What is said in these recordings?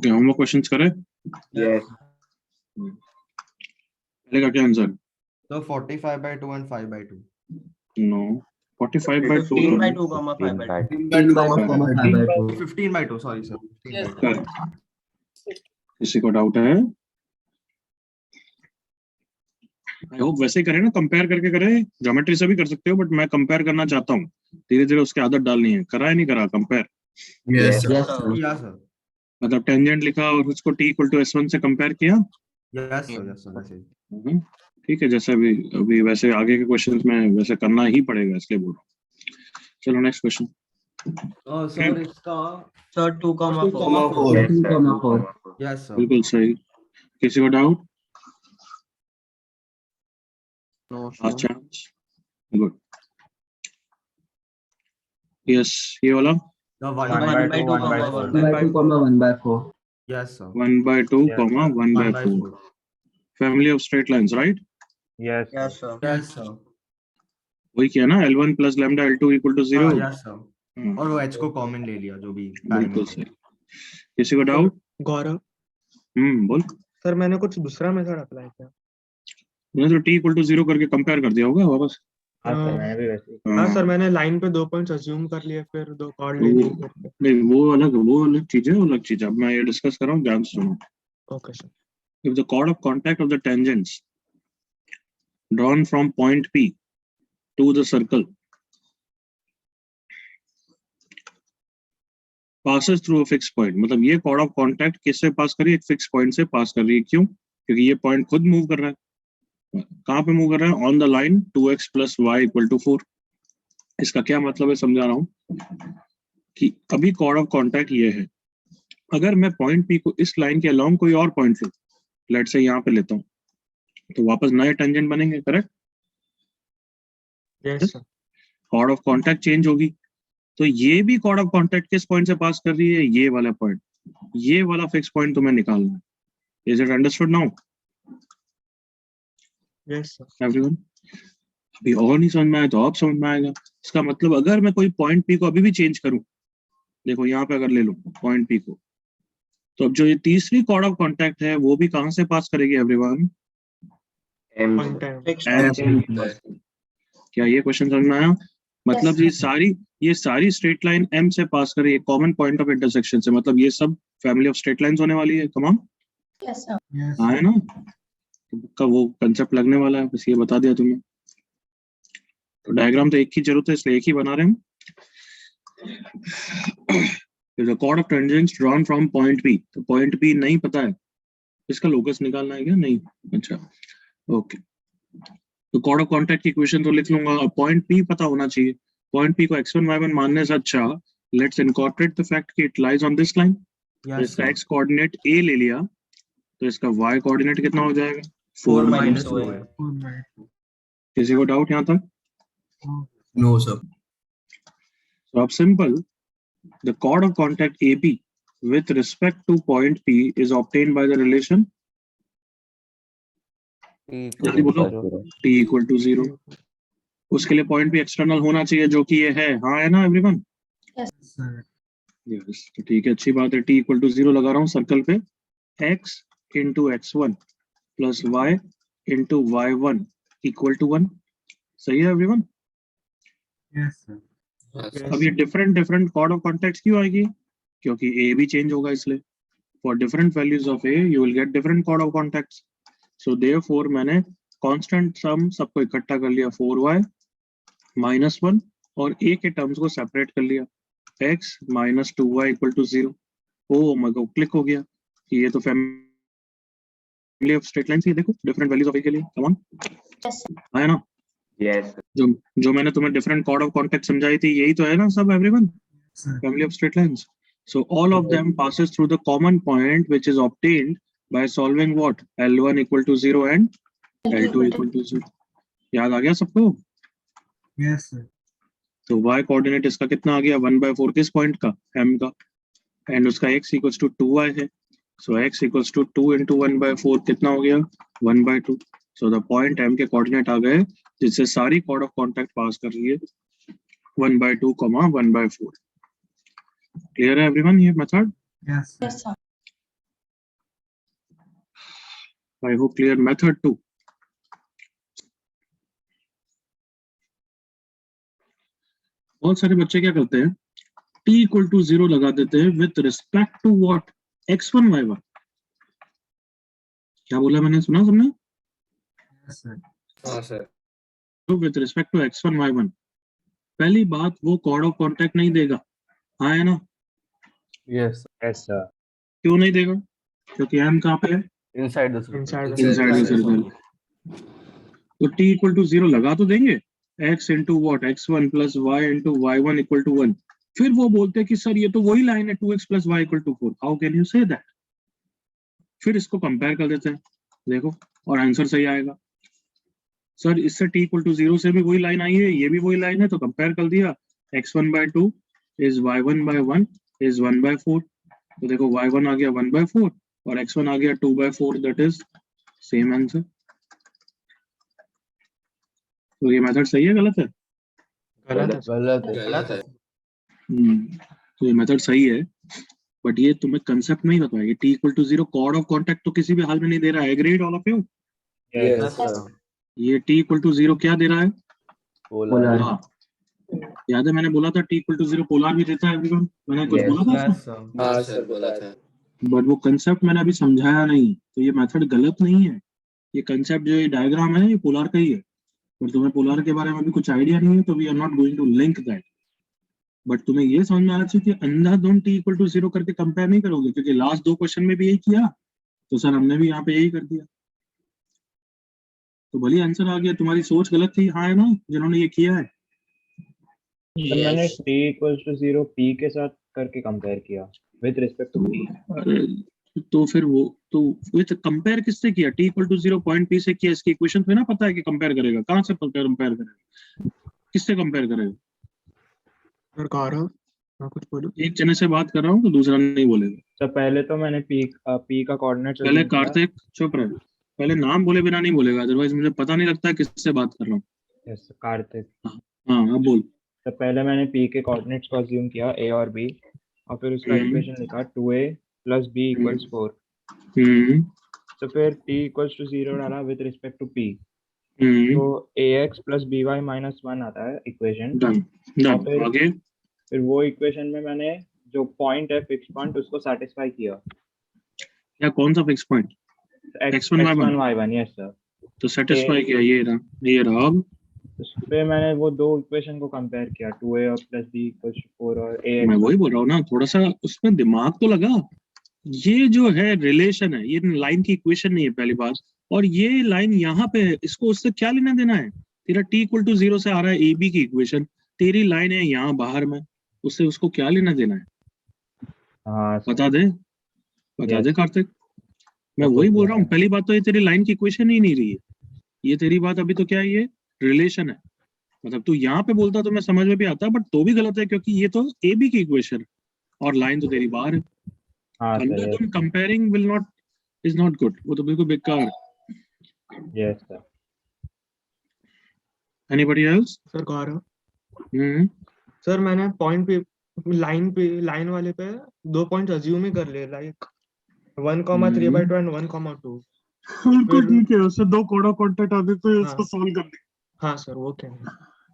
Okay, homework questions करें? Yes. पहले का क्या answer? So 45/2 and 5/2. No, 45 by 2 15/2, 5/2. 15/2, sorry sir. 15/2. Correct. किसी को डाउट है? आई होप वैसे ही करें ना, कंपेयर करके करें। ज्योमेट्री से भी कर सकते हो, बट मैं कंपेयर करना चाहता हूँ, धीरे धीरे उसकी आदत डालनी है। करा है नहीं करा compare? Yes. Yes, sir. Yeah sir. मतलब टेंजेंट लिखा और उसको t इक्वल टू s1 से कंपेयर किया। Yes sir. Yes sir. That's it. ठीक है, जैसे अभी वैसे आगे के क्वेश्चंस में वैसे करना ही पड़ेगा, इसलिए बोल रहा हूँ। चलो नेक्स्ट क्वेश्चन। Sir इसका Sir, 2,4. 2,4. Yes, sir. 2,4. yes sir. बिल्कुल सही। किसी को doubt? No, last sir. Chance. Good. Yes, ये वाला The 1/2, 1/2, 1/4. Yes sir. 1/2, Yes, 1/4 family of straight lines, right? Yes. Yes, sir. Yes sir. वही किया ना, L1 plus lambda L2 equal to 0। Yes sir. और वो h को कॉमन ले लिया जो भी बिल्कुल पैरामीटर। सही। किसी को डाउट? गौरव बोल। सर, मैंने कुछ दूसरा मेथड अप्लाई किया। मैंने तो t इक्वल टू 0 करके कंपेयर कर दिया होगा वापस। हाँ सर, मैंने भी वैसे ही। हाँ सर, मैंने लाइन पे 2 पॉइंट्स अज्यूम कर लिए, फिर 2 कॉर्ड ले लिए करके। नहीं, वो अलग चीज है, वो अलग चीज है। अब मैं ये डिस्कस कर रहा हूँ, ध्यान से सुनो। Okay sir. If the chord of contact of the tangents drawn from point P to the circle passes through a fixed point, मतलब ये chord of contact किससे पास कर रही है? एक फिक्स पॉइंट से पास कर रही है। क्यों? क्योंकि ये पॉइंट खुद मूव कर रहा है। कहाँ पे मूव कर रहा है? On the line 2x + y = 4। इसका क्या मतलब है, समझा रहा हूँ कि अभी chord of contact ये है। अगर मैं पॉइंट P को इस लाइन के अलोंग कोई और पॉइंट लूं, लेट से यहाँ पे लेता हूँ, तो वापस नए टेंजेंट बनेंगे, correct? Yes sir. Chord of contact change होगी, तो ये भी कॉर्ड ऑफ कांटेक्ट किस पॉइंट से पास कर रही है? ये वाला पॉइंट। ये वाला फिक्स पॉइंट तुम्हें निकालना है। Is it understood now yes sir. Everyone? अभी और नहीं समझ में आया तो अब समझ में आएगा। इसका मतलब अगर मैं कोई पॉइंट पी को अभी भी चेंज करूं, देखो यहाँ पे अगर ले लूं पॉइंट पी को, तो अब जो ये तीसरी कॉर्ड ऑफ कांटेक्ट है वो भी कहां से पास करेगी एवरीवन? क्या ये क्वेश्चन समझ में आया? मतलब ये सारी स्ट्रेट लाइन M से पास कर रही है, कॉमन पॉइंट ऑफ इंटरसेक्शन से। मतलब ये सब फैमिली ऑफ स्ट्रेट लाइंस होने वाली है। कमाल है ना? का वो कंसेप्ट लगने वाला है, बस ये बता दिया तुम्हें। तो डायग्राम तो एक ही जरूरत है, इसलिए एक ही बना रहे हैं। The chord of tangents drawn from point P, तो पॉइंट P नहीं पता है, इसका लोकस निकालना है क्या? नहीं, अच्छा ओके। तो कॉर्ड ऑफ कांटेक्ट की इक्वेशन तो लिख लूंगा, और पॉइंट P पता होना चाहिए। पॉइंट P को x1 y1 मानने से अच्छा लेट्स इनकॉर्पोरेट द फैक्ट कि it lies on this line. इसका x कोऑर्डिनेट a ले लिया, तो इसका y कोऑर्डिनेट कितना हो जाएगा? 4 - 2 है। किसी को डाउट यहाँ तक? No sir. So अब simple, the chord of contact AB with respect to point P is obtained by the relation, जल्दी बोलो, T = 0। उसके लिए पॉइंट P एक्सटर्नल होना चाहिए, जो कि ये है। हाँ है ना एवरीवन? यस, तो ठीक है, अच्छी बात है। T = 0 लगा रहा हूँ सर्कल पे। x × x1 + y × y1 = 1। सही है एवरीवन? Yes sir. अब ये डिफरेंट कॉर्ड ऑफ कॉन्टेक्ट क्यों आएगी? क्योंकि a भी चेंज होगा, इसलिए for different values of a you will get different chord of contacts. So therefore मैंने कांस्टेंट सम सबको इकट्ठा कर लिया, 4y - 1, और a के टर्म्स को सेपरेट कर लिया, x - 2y = 0। ओ मेरे को क्लिक हो गया कि ये तो फैमिली ऑफ स्ट्रेट लाइंस ही है। देखो डिफरेंट वैल्यूज ऑफ a के लिए, कम ऑन, है ना? Yes. जो मैंने तुम्हें डिफरेंट कॉर्ड ऑफ कांटेक्ट समझाई थी, यही तो है ना सब everyone? Family of straight lines. So all of them passes through the common point which is obtained by solving what? L1 = 0 and L2 = 0. याद आ गया सबको? Yes sir. तो y कोऑर्डिनेट इसका कितना आ गया? 1/4 किस पॉइंट का? M का। एंड उसका x = 2y है। सो x = 2 × 1/4 कितना हो गया? 1/2। सो द पॉइंट M के कोऑर्डिनेट आ गए जिससे सारी कॉर्ड ऑफ कांटेक्ट पास कर रही है, 1/2, 1/4। क्लियर है एवरीवन ये method? Yes sir. I hope clear. Method 2. बहुत सारे बच्चे क्या करते हैं, t equal to 0 लगा देते हैं with respect to what? x1 y1. क्या बोला मैंने, सुना सबने? Yes, sir. हाँ सर. तो with respect to x1 y1, पहली बात वो कॉर्ड ऑफ कॉन्टेक्ट नहीं देगा, हाँ है ना? Yes. Yes, sir. क्यों नहीं देगा? क्योंकि m कहाँ पे है? Inside the circle. Inside the Inside the circle. तो t equal to 0 लगा तो देंगे, x into what? x1 plus y into y1 equal to 1. फिर वो बोलते हैं कि सर ये तो वही लाइन है 2x plus y equal to 4. How can you say that? फिर इसको कंपेयर कर देते हैं, देखो, और आंसर सही आएगा. सर इससे t equal to 0 से भी वही लाइन आई है, ये भी वही लाइन है, तो कंपेयर कर दिया. x1 by 2 is y1 by 1 is 1 by 4. तो देखो y1 आ गया 1 by 4 और x1 आ गया 2 by 4. That is same answer. तो ये मेथड सही है गलत है? गलत है सर. गलत है. तो ये मेथड सही है, बट ये तुम्हें कंसेप्ट नहीं पता है. ये t equal to 0 chord of contact तो किसी भी हाल में नहीं दे रहा है. Agreed all of you? Yes, sir. ये t equal to 0 क्या दे रहा है? Polar. हाँ, याद है मैंने बोला था t equal to 0 पोलर भी देता है एवरीवन. मैंने कुछ Yes. बोला था Yes, sir. हाँ सर बोला था. बट वो कंसेप्ट मैंने अभी समझाया नहीं. तो ये मेथड गलत नहीं है. ये कंसेप्ट जो ये डायग्राम है ये पोलर का ही है, और तुम्हें पोलर के बारे में भी कुछ आइडिया नहीं है, तो we are not going to link that. But तुम्हें ये समझ में आना चाहिए कि अंधाधुंध t equal to 0 करके कंपेयर नहीं करोगे, क्योंकि लास्ट 2 क्वेश्चन में भी यही किया, तो सर हमने भी यहाँ पे यही कर दिया. तो भले आंसर आ गया, तुम्हारी सोच गलत थी, हाँ है ना, जिन्होंने ये किया है. तो मैंने t equals to 0 p के साथ करके कंपेयर किया with respect to p. अरे, तो फिर वो तो विथ कंपेयर किससे किया? t equal to 0 point p से किया. इसकी इक्वेशन पे ना पता है कि कंपेयर करेगा, कहाँ से कंपेयर करेगा, किससे कंपेयर करेगा? सर कह रहा हूँ मैं कुछ बोलूँ. एक जने से बात कर रहा हूँ तो दूसरा नहीं बोलेगा. तो पहले तो मैंने p का कोऑर्डिनेट पहले कार्तिक चुप रहे, पहले नाम बोले बिना नहीं बोलेगा, अदरवाइज मुझे पता नहीं लगता है किससे बात कर रहा हूँ. यस कार्तिक. हाँ अब बोल. तो पहले मैंने p के कोऑर्डिनेट्स को अज्यूम किया a और b, और फिर उसका इक्वेशन लिखा 2a plus b equals 4. तो फिर t equals to 0 डाला with respect to p, तो ax plus by minus 1 आता है इक्वेशन. डन फिर- आगे. फिर वो इक्वेशन में मैंने जो पॉइंट है फिक्स पॉइंट उसको सेटिस्फाई किया. क्या कौन सा fix point? x1 y1. Yes sir. तो सेटिस्फाई किया, ये रहा. अब तो फिर मैंने वो दो इक्वेशन को कंपेयर किया 2a और प्लस b इक्वल्स टू 4 और मैं ax. वही बोल रहा हूँ ना, थोड़ा सा उसमें दिमाग तो लगा. ये जो है रिलेशन है, ये लाइन की इक्वेशन नहीं है पहली बात, और ये लाइन यहाँ पे है, इसको उससे क्या लेना देना है? तेरा t equal to 0 से आ रहा है ab की इक्वेशन, तेरी लाइन है यहाँ बाहर में, उससे उसको क्या लेना देना है? हाँ सर. बता दे Yes. कार्तिक. मैं वो वही तो बोल रहा हूँ, है. पहली बात तो ये तेरी लाइन की इक्वेशन ही नहीं रही है. ये तेरी बात अभी तो क्या है, ये रिलेशन है. मतलब तू यहाँ पे बोलता तो मैं समझ में भी आता, बट तो भी गलत है, क्योंकि ये तो ए बी की इक्वेशन और लाइन तो तेरी बाहर है. हाँ सर. अंदर तुम comparing will not is not good, वो तो बिल्कुल बेकार. Yes sir. Anybody else? Sir कह रहा हूँ. सर मैंने पॉइंट पे लाइन वाले पे 2 पॉइंट अज्यूम ही कर लिए, लाइक 1,3/2 एंड 1,2. बिल्कुल ठीक है, उससे 2 कोड ऑफ कॉन्टेक्ट आते तो हाँ. इसको सॉल्व कर दे. हाँ सर वो क्या है.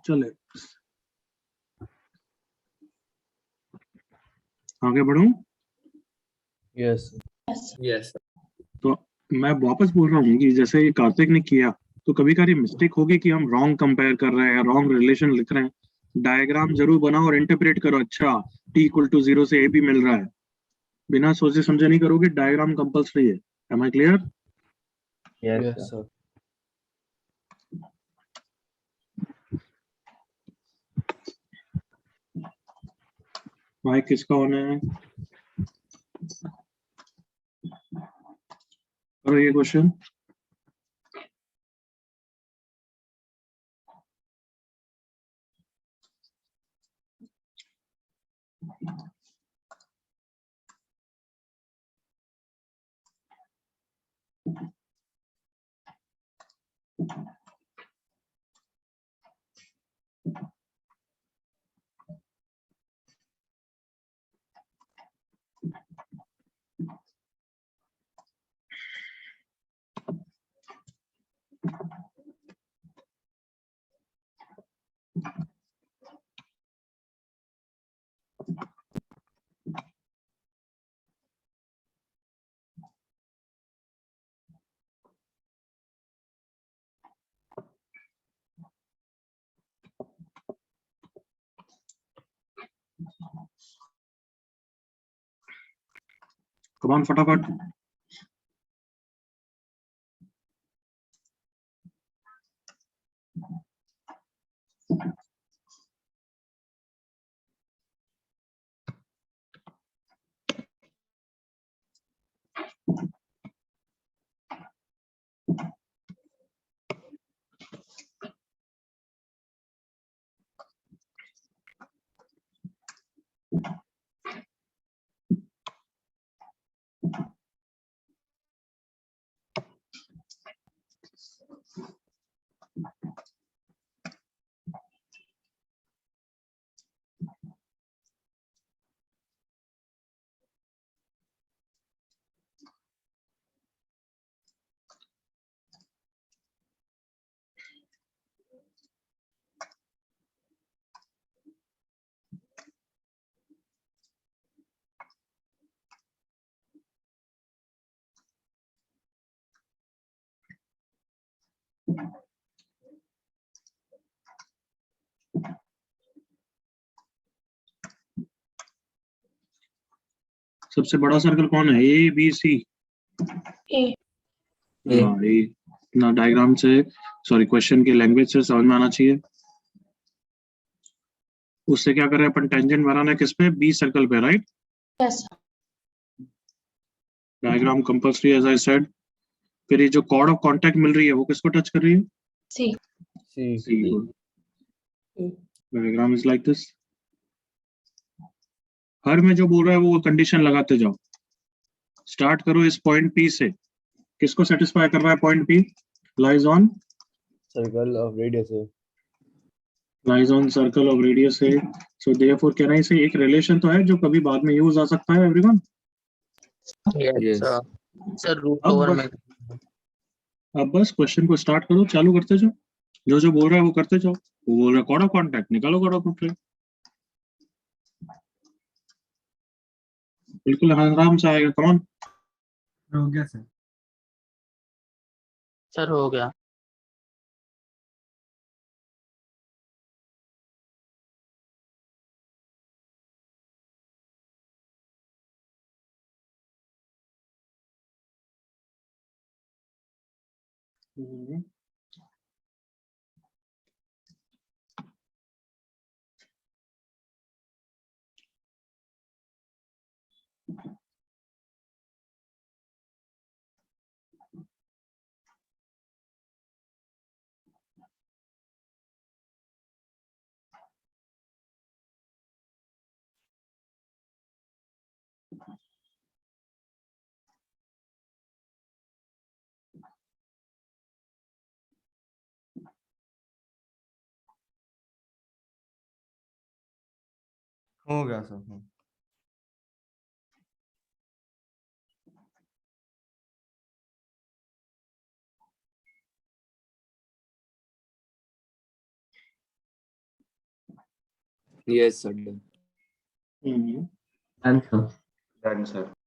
चले आगे बढ़ूं. Yes. यस. तो मैं वापस बोल रहा हूँ कि जैसे ये कार्तिक ने किया, तो कभी कभी मिस्टेक होगी कि हम रॉन्ग कंपेयर कर रहे हैं, रॉन्ग रिलेशन लिख रहे हैं. डायग्राम जरूर बनाओ और इंटरप्रेट करो. अच्छा t equal to 0 से a भी मिल रहा है, बिना सोचे समझे नहीं करोगे. डायग्राम कंपल्सरी है. Am I clear? Yes Yes, सर. sir. माइक किसका ऑन है? करो ये क्वेश्चन. कम ऑन फटाफट। सबसे बड़ा सर्कल कौन है? A B C. A. हाँ, ए ना डायग्राम से, सॉरी क्वेश्चन की लैंग्वेज से समझ में आना चाहिए। उससे क्या कर रहे हैं अपन? टेंजेंट बनाना है किस पे? बी सर्कल पे, right? Yes. Diagram compulsory as I said. फिर ये जो कॉर्ड ऑफ कांटेक्ट मिल रही है वो किसको टच कर रही है? C. C. Diagram is like this. हर में जो बोल रहा है वो कंडीशन लगाते जाओ। स्टार्ट करो इस पॉइंट पी से। किसको सेटिस्फाई कर रहा है point P? Lies on Circle of radius A. Lies on circle of radius A. So therefore can I से एक रिलेशन तो है जो कभी बाद में यूज आ सकता है एवरीवन। Yes. Sir, root अब over बस- में. अब बस क्वेश्चन को स्टार्ट करो, चालू करते जाओ। जो जो बोल रहा है वो करते जाओ। वो बोल रहा है कॉर्ड ऑफ कांटेक्ट, निकालो कॉर्ड ऑफ कांटेक्ट। बिल्कुल आराम से आएगा। Come on. हो गया सर। Sir, हो गया. हो गया सर। Yes, sir. Done. हम्म। Done, sir. Done, sir.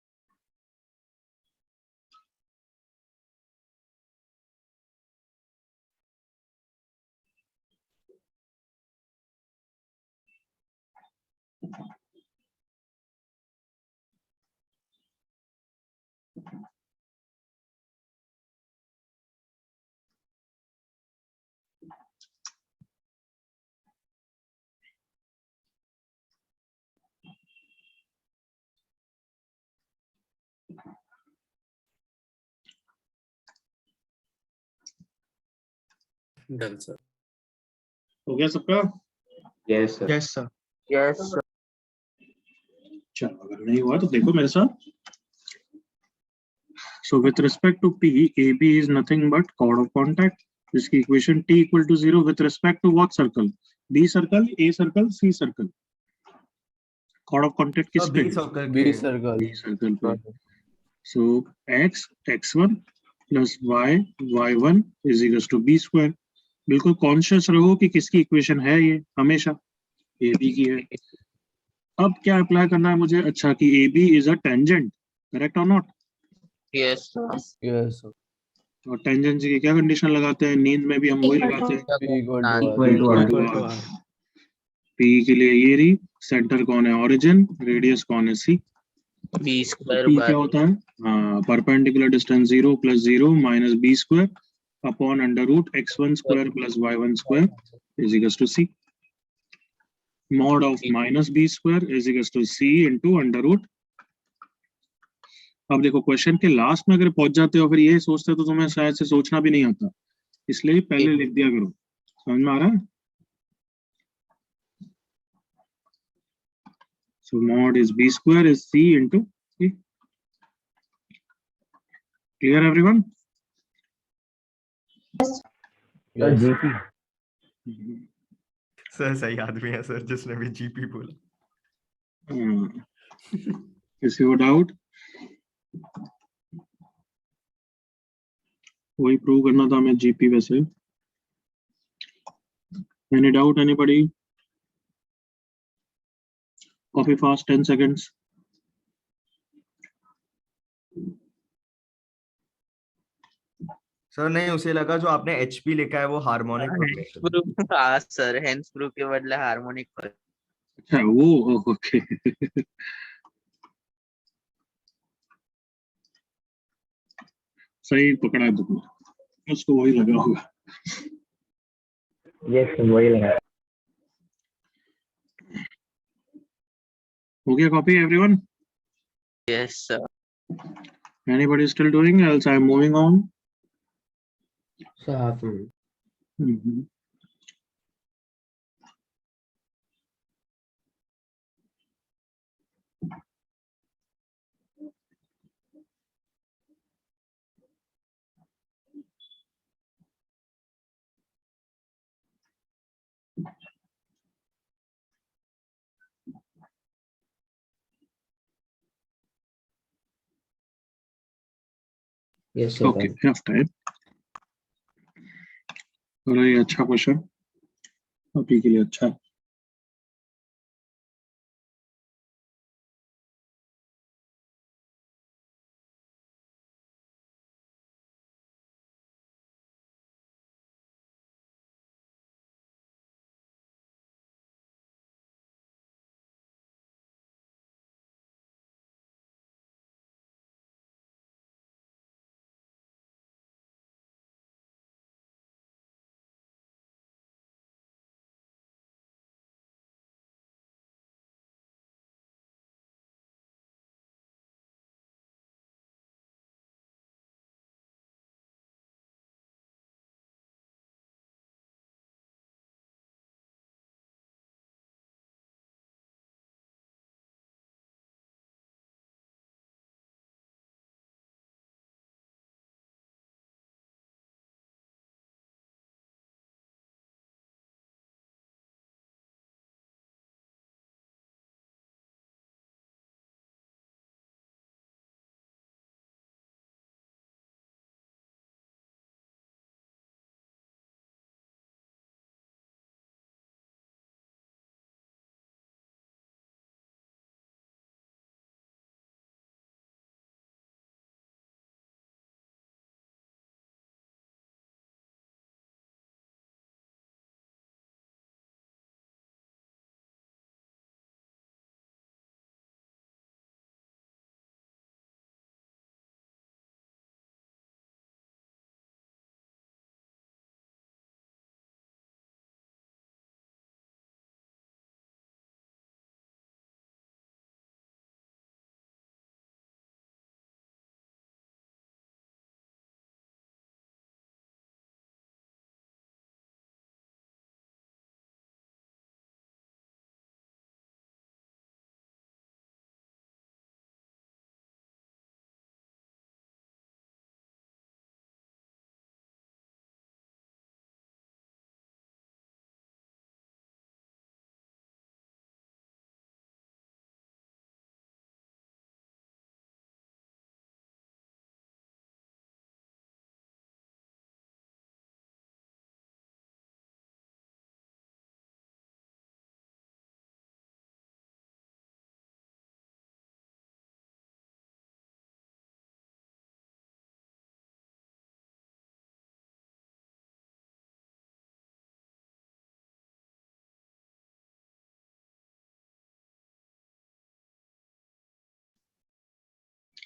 हो गया सबका? Yes, sir. Yes, sir. Yes, sir. चलो, अगर नहीं हुआ तो देखो मेरे साथ। So with respect to P, AB is nothing but chord of contact. जिसकी equation T equal to 0 with respect to what circle? B circle, A circle, C circle. Chord of contact किस पे? बी सर्कल B के circle. B circle पे। So x x1 plus y y1 is equals to b square. बिल्कुल conscious रहो कि किसकी equation है ये, हमेशा AB की है। अब क्या अप्लाई करना है मुझे? अच्छा, कि AB is a tangent, correct or not? Yes, sir. Yes, sir. और टेंजेंसी की क्या कंडीशन लगाते हैं? नींद में भी हम वही Equal to लगाते हैं। P equal to Equal to R. Equal to R. P के लिए ये रही, सेंटर कौन है? ओरिजिन, रेडियस कौन है? C। बी तो स्क्वायर p बाय क्या होता है? Perpendicular distance 0 + 0 - b square upon under root x1 square + y1 square is equal to c. Mod of minus b square is equals to c into under root. अब देखो question के last में अगर पहुंच जाते हो फिर ये सोचते हो तो तुम्हें शायद से सोचना भी नहीं आता, इसलिए पहले लिख दिया करो. समझ में आ रहा है? So mod is b square is c into c. Clear everyone? Sir GP sir सही आदमी है सर जिसने भी जीपी बोला. किसी को डाउट? वही प्रूव करना था हमें जीपी वैसे. Any doubt anybody? Copy fast 10 seconds. Sir नहीं, उसे लगा जो आपने एचपी लिखा है वो हार्मोनिक हेंस प्रूफ. हाँ सर, हेंस प्रूफ के बदले हार्मोनिक पर. अच्छा वो ओके. सही पकड़ा है तुमने, उसको वही लगा होगा. यस वही लगा. हो गया copy everyone? Yes sir. Anybody still doing? Else I am moving on. So half moon. Mhm. Yes, sir. Okay, enough time. और ये अच्छा क्वेश्चन अभी के लिए अच्छा है.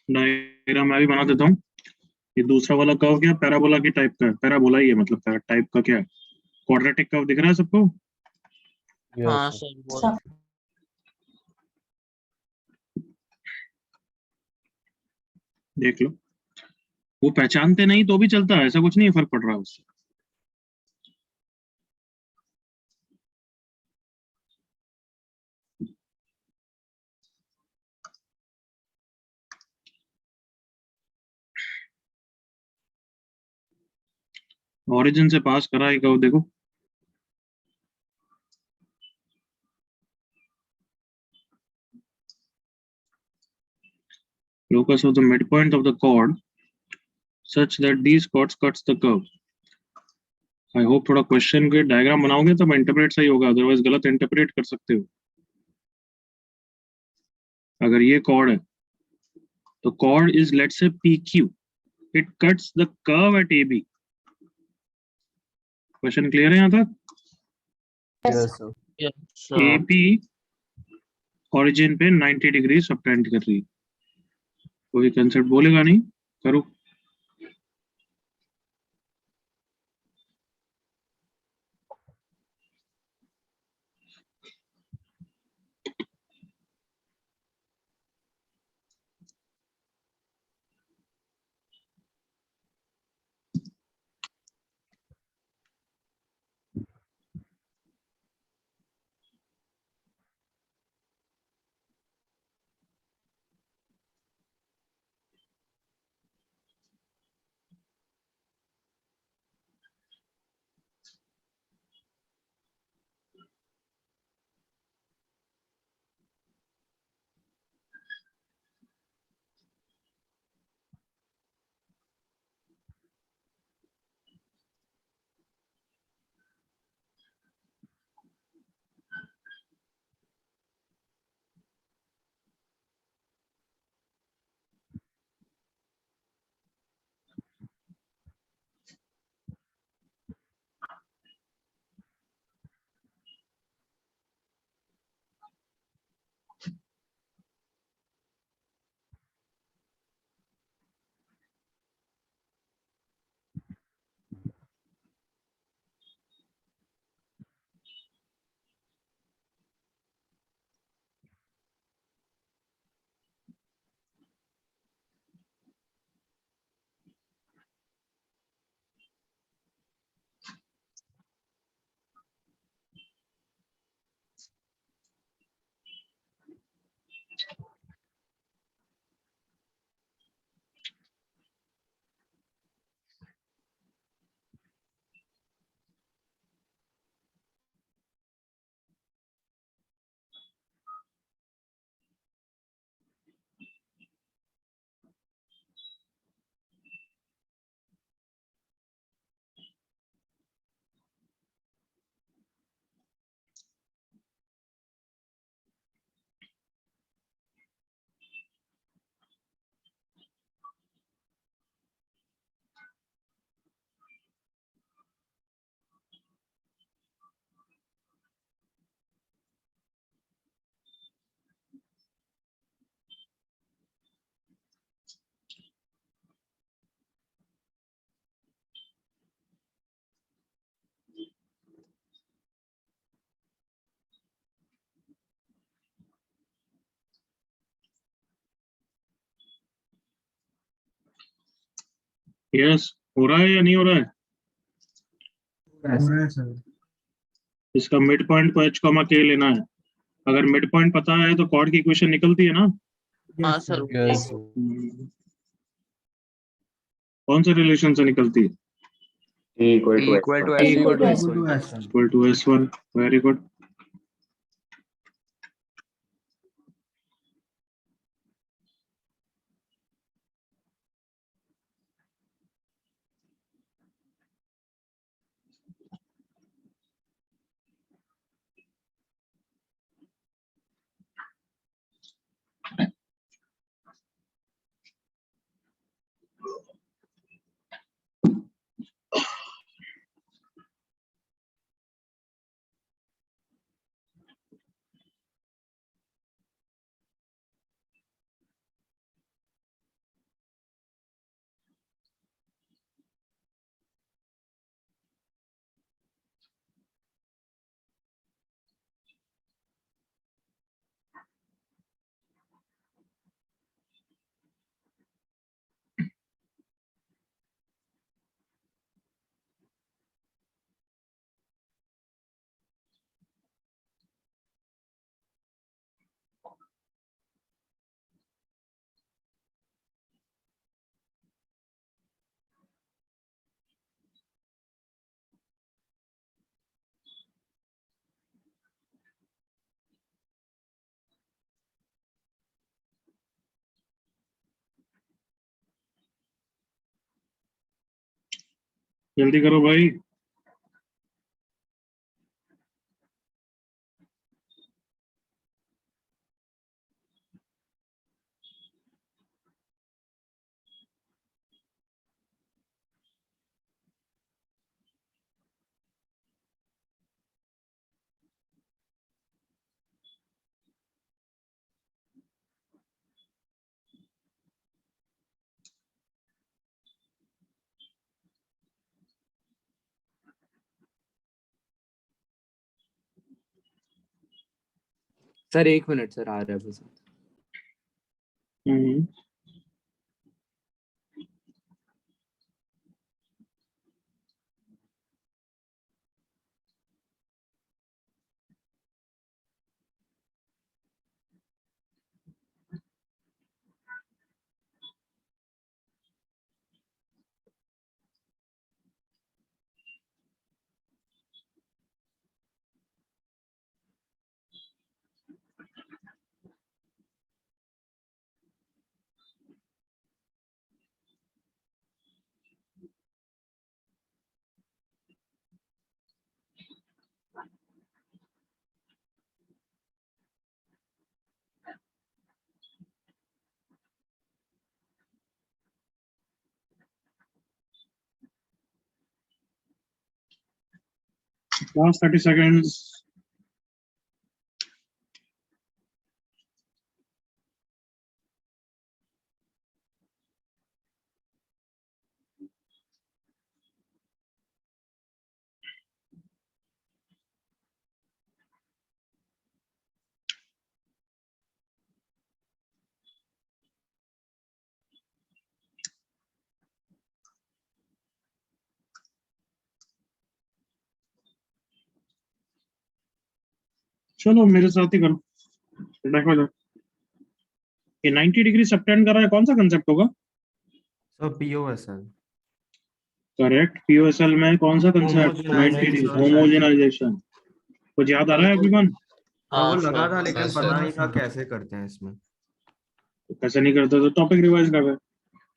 डायग्राम मैं भी बना देता हूँ। ये दूसरा वाला कर्व क्या पैराबोला की टाइप का है, पैराबोला ही है मतलब टाइप का क्या है, क्वाड्रेटिक कर्व दिख रहा है सबको? हाँ Yes, sir. सर वो सब देख लो, वो पहचानते नहीं तो भी चलता है, ऐसा कुछ नहीं फर्क पड़ रहा उससे। ओरिजिन से पास करा है कर्व देखो, locus of the midpoint of the chord such that these chords cuts the curve. I hope थोड़ा क्वेश्चन के डायग्राम बनाओगे तब इंटरप्रेट सही होगा, अदरवाइज गलत इंटरप्रेट कर सकते हो। अगर ये कॉर्ड है तो chord is let's say PQ, it cuts the curve at AB। Question clear है यहाँ तक? Yes, sir. Sir AP origin पे 90 डिग्री सबटेंड कर रही है, कोई कंसेप्ट बोलेगा नहीं, करो। यस, हो रहा है या नहीं हो रहा है? इसका मिड पॉइंट को H, K लेना है। अगर मिड पॉइंट पता है तो कॉर्ड की इक्वेशन निकलती है ना? हाँ सर Yes, sir. कौन से रिलेशन से निकलती है? equal to equal to S1। Very good. जल्दी करो भाई। सर 1 मिनट सर, आ रहा है बस। हम्म। Last 30 seconds. चलो मेरे साथ ही करो। देखो जरा, ये 90 डिग्री सबटेंड कर रहा है, कौन सा कंसेप्ट होगा? सर पीओएसएल। करेक्ट, पीओएसएल में कौन सा कंसेप्ट? 90 degree homogenization. कुछ याद आ रहा है everyone? हाँ वो हाँ लगा सर। था लेकिन पता नहीं था कैसे करते हैं इसमें। कैसे नहीं करते तो टॉपिक रिवाइज कर रहे हैं।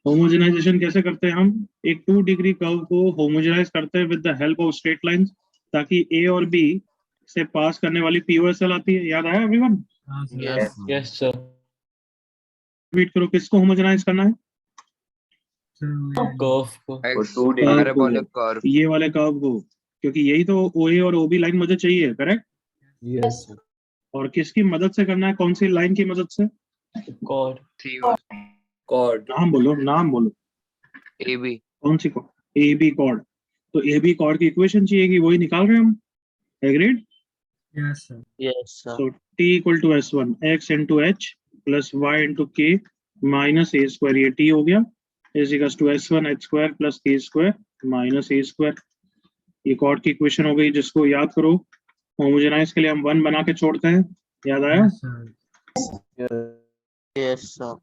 होमोजेनाइजेशन कैसे करते हैं हम? एक 2 डिग्री कर्व को होमोजेनाइज करते हैं with the help of straight lines, ताकि ए और बी से पास करने वाली पीओएसएल आती है। याद आया everyone? Yes yes sir. Repeat करो, किसको होमोजेनाइज करना है? कर्व को। For 2 curve degree. को, ये वाले कर्व को, क्योंकि यही तो ओए और ओबी लाइन मुझे चाहिए। करेक्ट। Yes sir. और किसकी मदद से करना है? कौन सी लाइन की मदद से? कॉर्ड। Three chord. नाम बोलो, नाम बोलो। A B. कौन सी कॉर्ड? A B chord. तो ए बी कॉर्ड की इक्वेशन चाहिए कि वही निकाल रहे हैं हम। Agreed? Yes sir. Yes sir. So t equal to s1 x into h plus y into k minus a square, ये t हो गया, is equals to s1 h square plus k square minus a square। ये cord की equation हो गई, जिसको याद करो होमोजेनाइज के लिए हम 1 बना के छोड़ते हैं। याद आया? Yes sir.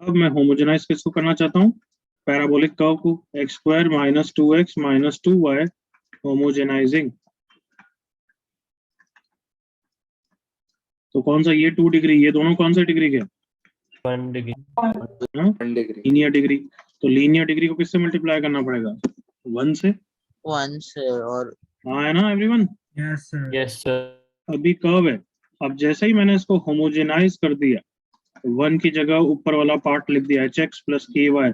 अब मैं होमोजेनाइज किसको करना चाहता हूँ? पैराबोलिक कर्व को, x square minus 2x minus 2y homogenising. तो कौन सा? ये 2 डिग्री, ये दोनों कौन सा डिग्री के? 1 डिग्री। 1 degree. Linear degree. तो लीनियर डिग्री को किससे मल्टीप्लाई करना पड़ेगा? 1 से। 1 से। और हाँ है ना everyone? Yes sir. Yes sir. अभी कर्व है, अब जैसे ही मैंने इसको होमोजेनाइज कर दिया, 1 की जगह ऊपर वाला पार्ट लिख दिया hx प्लस ky।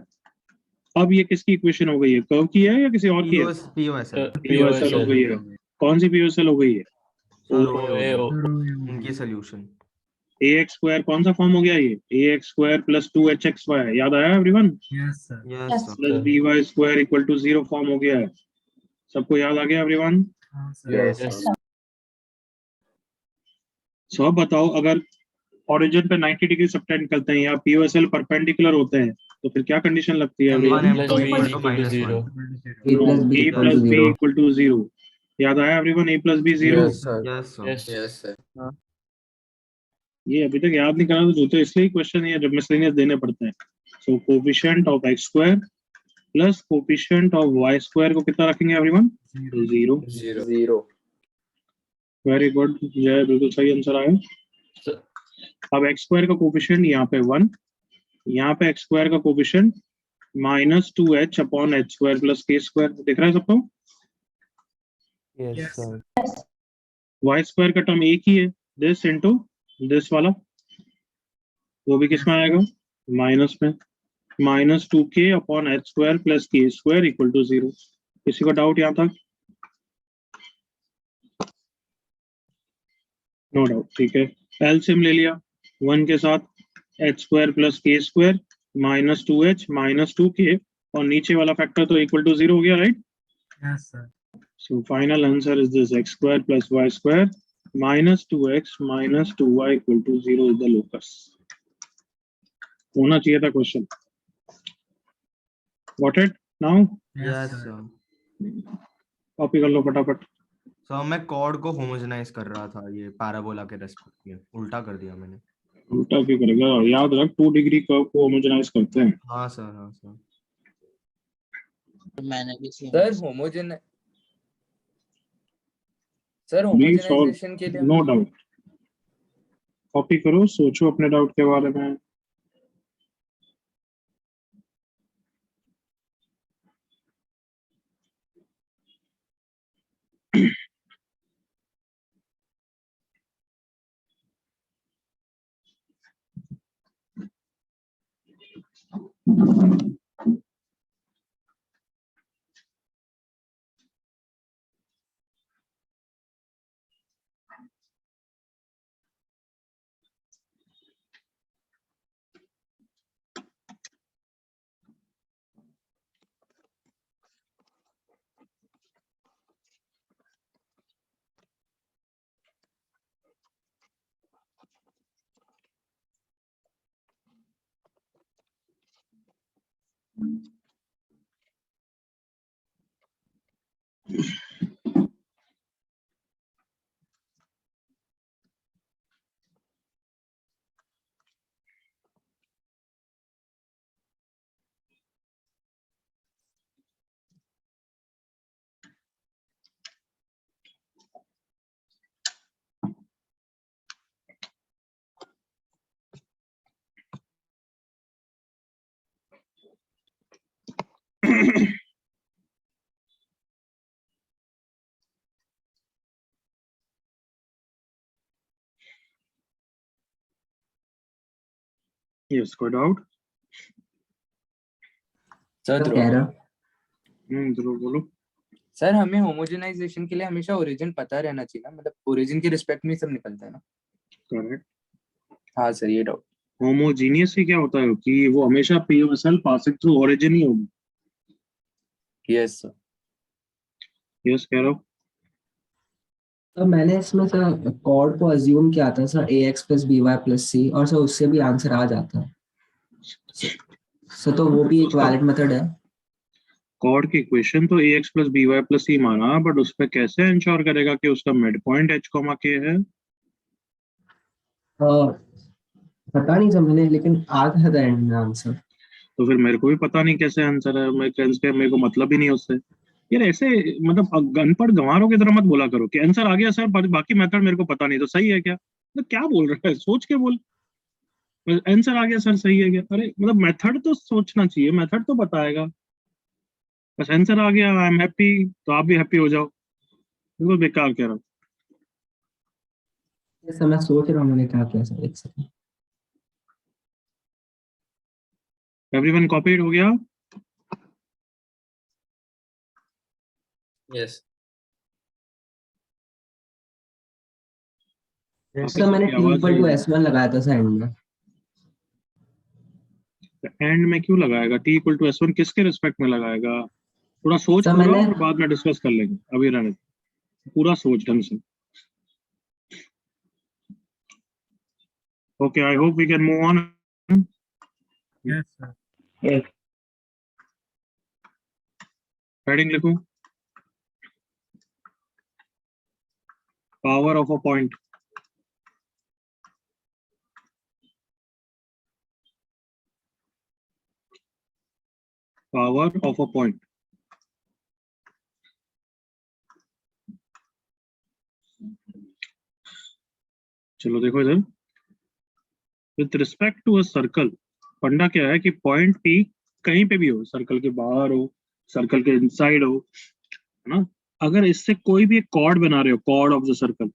अब ये किसकी इक्वेशन हो गई है? कर्व की है या किसी और की है? पीओएसएल। पीओएसएल हो गई है। कौन सी पीओएसएल हो गई है? इनकी सोल्यूशन। ax स्क्वायर कौन सा फॉर्म हो गया? ये ax स्क्वायर प्लस 2hxy। याद आया everyone? Yes sir. Yes sir. Plus by square equal to 0 form हो गया है। सबको याद आ गया एवरीवन? Yes. यस। सो अब बताओ, अगर ओरिजिन पे 90 डिग्री सबटेंड करते हैं या पीओएसएल परपेंडिकुलर होते हैं, तो फिर क्या कंडीशन लगती है? M1 A M2 plus B equal to equal to minus 0. 1। a plus b equal to 0। याद आया everyone? a plus b 0। Yes sir. Yes sir. Yes. Yes, sir. ये अभी तक याद नहीं करा तो जूते इसलिए क्वेश्चन ये जब मिसलेनियस देने पड़ते हैं। So coefficient of x square plus coefficient of y square को कितना रखेंगे एवरीवन? 0। 0. वेरी गुड जय, बिल्कुल सही आंसर आया। Sir. अब x स्क्वायर का कोफिशिएंट यहाँ पे 1, यहाँ पे x स्क्वायर का coefficient minus 2h upon h square plus k square, दिख रहा है सबको? Yes, sir. y स्क्वायर का टर्म एक ही है, दिस इनटू दिस वाला, वो भी किस में आएगा? माइनस में। Minus 2k upon h square plus k square equal to 0। किसी को डाउट यहाँ तक? नो डाउट, ठीक है। एलसीएम ले लिया 1 के साथ, h square plus k square minus 2h minus 2k, और नीचे वाला फैक्टर तो इक्वल टू 0 हो गया, right? Yes sir. So final answer is this x square plus y square minus 2x minus 2y equal to 0 is the locus. होना चाहिए था question. Got it? Now yes sir. Copy कर लो फटाफट। Sir मैं cord को homogenise कर रहा था ये पैराबोला के रेस्पेक्ट में, उल्टा कर दिया मैंने। उल्टा क्यों करेगा? याद रख 2 डिग्री कर्व को होमोजेनाइज करते हैं। हाँ सर, हाँ सर। मैंने भी same सर किया। होमोजेनाइजेशन के लिए नो डाउट, कॉपी करो, सोचो अपने डाउट के बारे में। यस, कोई डाउट? सर कह रहा जरूर बोलो। सर हमें होमोजेनाइजेशन के लिए हमेशा ओरिजिन पता रहना चाहिए ना, मतलब ओरिजिन के रिस्पेक्ट में ही सब निकलता है ना। करेक्ट। हाँ सर, ये डाउट। होमोजीनियस ही क्या होता है कि वो हमेशा पीओएसएल पासिंग थ्रू ओरिजिन ही होगी। Yes sir. यस कह रहा हूँ। तो मैंने इसमें सर कॉर्ड को अज्यूम किया था sir ax plus by plus c, और सर उससे भी आंसर आ जाता है सर, तो वो भी एक वैलिड मेथड है। कॉर्ड की इक्वेशन तो ax plus by plus c माना, बट उस पे कैसे इंश्योर करेगा कि उसका मिड पॉइंट h, k है? पता नहीं सर मैंने, लेकिन आ था एंड में आंसर। तो फिर मेरे को भी पता नहीं कैसे आंसर है, मेरे को मतलब ही नहीं उससे। यार ऐसे मतलब अनपढ़ गंवारों की तरह मत बोला करो कि आंसर आ गया सर, बाकी मेथड मेरे को पता नहीं, तो सही है क्या? तो क्या बोल रहा है, सोच के बोल। आंसर आ गया सर, सही है क्या? अरे मतलब मेथड तो सोचना चाहिए, मेथड तो बताएगा। बस आंसर आ गया, आई एम हैप्पी, तो आप भी हैप्पी हो जाओ। बिल्कुल बेकार कह रहा हूँ। सर मैं सोच रहा हूँ मैंने क्या किया सर, एक सेकंड। एवरीवन कॉपीड हो गया? यस सर मैंने t इक्वल टू s1 लगाया था सर एंड में। एंड में क्यों लगाएगा? t इक्वल टू s1 किसके रिस्पेक्ट में लगाएगा? थोड़ा सोच सर पूरा, मैंने और बाद में डिस्कस कर लेंगे, अभी रहने दो। पूरा सोच ढंग से। Okay, I hope we can move on. Yes sir. Heading लिखूं, power of a point. Power of a point. चलो देखो इधर, with respect to a circle, फंडा क्या है कि पॉइंट P कहीं पे भी हो, सर्कल के बाहर हो, सर्कल के इनसाइड हो, है ना, अगर इससे कोई भी एक कॉर्ड बना रहे हो, chord of the circle,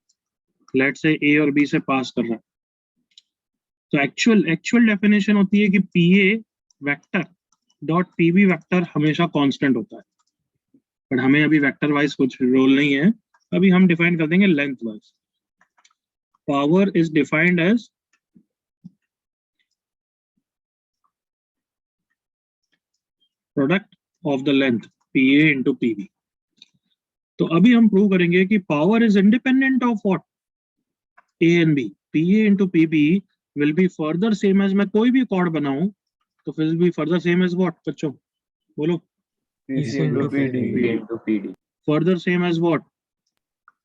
let's say a और बी से पास कर रहा है, तो एक्चुअल डेफिनेशन होती है कि P A vector dot P B vector हमेशा कांस्टेंट होता है, बट हमें अभी वेक्टर वाइज कुछ रोल नहीं है, अभी हम डिफाइन कर देंगे length wise. Power is defined as product of the length P A into P B. तो अभी हम प्रूव करेंगे कि power is independent of what, A and B. P A into P B will be further same as, मैं कोई भी cord बनाऊं तो फिर भी फर्दर सेम एज व्हाट बच्चों, बोलो. PC into PD. P into PD. Further same as what,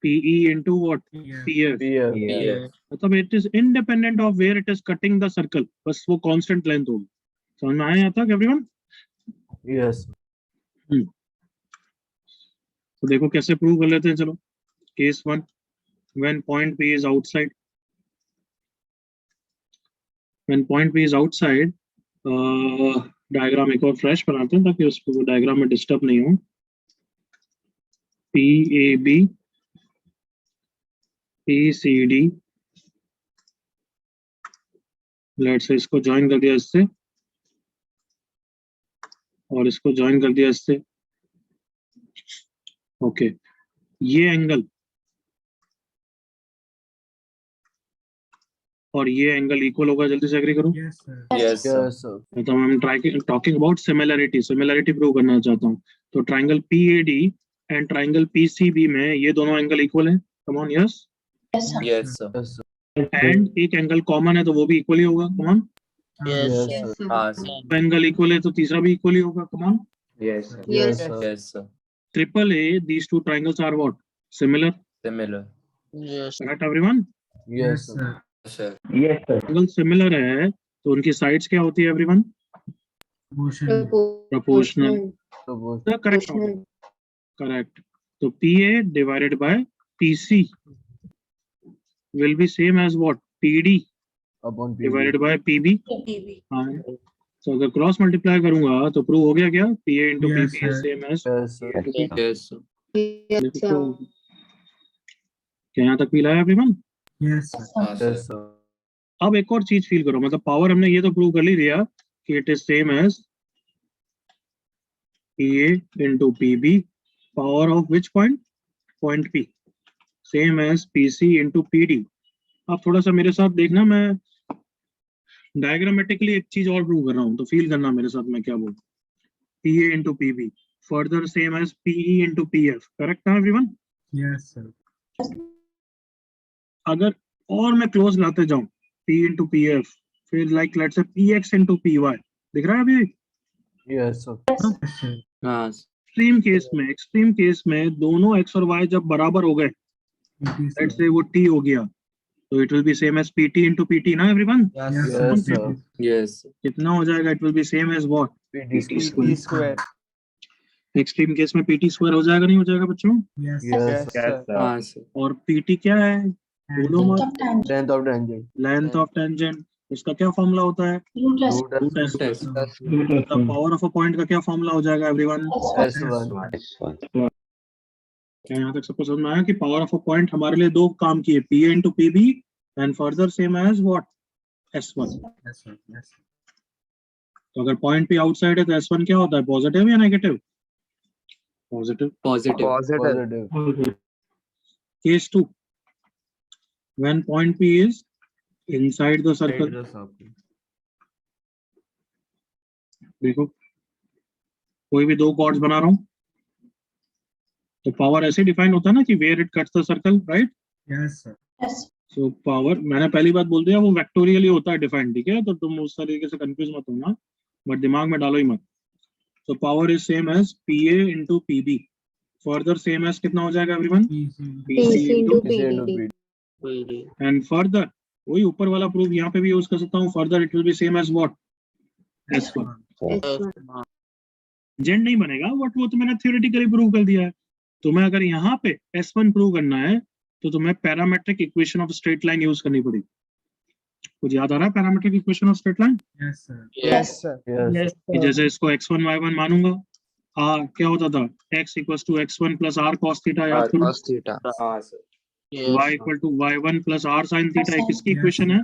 PE into what, PF. Yeah. मतलब it is independent of where it is cutting the circle, बस वो constant length होगी. समझ में आया यहाँ तक everyone? Yes. तो देखो कैसे प्रूव कर लेते हैं. चलो case 1, when point P is outside, diagram एक और फ्रेश बनाते हैं ताकि उसको डायग्राम में डिस्टर्ब नहीं हो. PAB PCD, लेट्स से इसको ज्वाइन कर दिया इससे और इसको ज्वाइन कर दिया इससे. ओके, ये एंगल और ये एंगल इक्वल होगा. जल्दी से एग्री करो. Yes, sir. तो हम टॉकिंग अबाउट सिमिलरिटी प्रूव करना चाहता हूँ. तो triangle PAD and triangle PCB में ये दोनों एंगल इक्वल है. Come on, yes. Yes, sir. And एक एंगल कॉमन है तो वो भी इक्वली होगा. Come on. Yes, sir. हाँ, sir. एंगल इक्वल है तो तीसरा भी इक्वली होगा. Come on. Yes, sir. Yes, sir. Triple A, these two triangles are what, similar, Similar. correct everyone? Yes, sir. Sir. Yes, sir. triangle similar है तो उनकी sides क्या होती है everyone? Proportional. The correct order. Correct. तो PA divided by PC will be same as what, PD Upon PD. divided by PB. हाँ, तो अगर क्रॉस मल्टीप्लाई करूंगा तो प्रूव हो गया क्या, PA into PP is same as. Yes, sir. Yes, sir. क्या यहाँ तक मिला है everyone? Yes, sir. अब एक और चीज फील करो, मतलब पावर हमने ये तो प्रूव कर ली दिया कि it is same as PA into PB, power of which point, point P, same as PC into PD. आप थोड़ा सा मेरे साथ देखना, मैं डायग्रामेटिकली एक चीज और प्रूव कर रहा हूँ तो फील करना मेरे साथ मैं क्या बोलूँ. PA into PB further same as PE into PF. Correct है एवरीवन? Yes, sir. अगर और मैं क्लोज लाते जाऊं, P into PF, फिर like let's say PX into PY, दिख रहा है अभी? Yes, sir. हाँ, एक्सट्रीम केस में दोनों x और y जब बराबर हो गए, लेट्स से वो t हो गया, तो it will be same as PT into PT ना एवरीवन. yes, sir. Yes. कितना हो जाएगा, it will be same as what, PD square. Extreme case में PT स्क्वायर हो जाएगा, नहीं हो जाएगा बच्चों? Yes, Yes, sir. sir. हाँ, sir. और PT क्या है, बोलो मत. Length of tangent. Length of tangent, इसका क्या फॉर्मूला होता है, Root S. S. The power of a point का क्या फॉर्मूला हो जाएगा एवरीवन? S1. क्या यहाँ तक सबको समझ में आया कि पावर ऑफ अ पॉइंट हमारे लिए दो काम किए, PA into PB and further same as what, S1. तो अगर पॉइंट P आउटसाइड है तो S1 क्या होता है, पॉजिटिव या negative? Positive. Positive. Case 2, when point P is inside the circle. देखो कोई भी दो कॉर्ड्स बना रहा हूं तो पावर ऐसे डिफाइन होता है ना कि where it cuts the circle, right? Yes, sir. So power, मैंने पहली बात बोल दिया, वो वेक्टोरियली होता है डिफाइंड, ठीक है? तो तुम उस तरीके से कंफ्यूज मत होना, बट दिमाग में डालो ही मत. तो power is same as PA into PB, further same as कितना हो जाएगा everyone, PC into PD. And further वही ऊपर वाला प्रूफ यहाँ पे भी यूज कर सकता हूँ, further it will be same as what, S1. जेंड नहीं बनेगा, बट वो तो मैंने थ्योरेटिकली प्रूव कर दिया है. तुम्हें अगर यहाँ पे S1 प्रूव करना है तो तुम्हें parametric equation of straight line use करनी पड़ेगी. कुछ याद आ रहा है parametric equation of straight line? Yes, sir. Yes. कि जैसे इसको x1 y1 मानूंगा, r क्या होता था, x equals to x1 plus r cos theta, याद करो, Cos theta. हाँ sir y equal to y1 plus r sin theta. ये किसकी इक्वेशन है?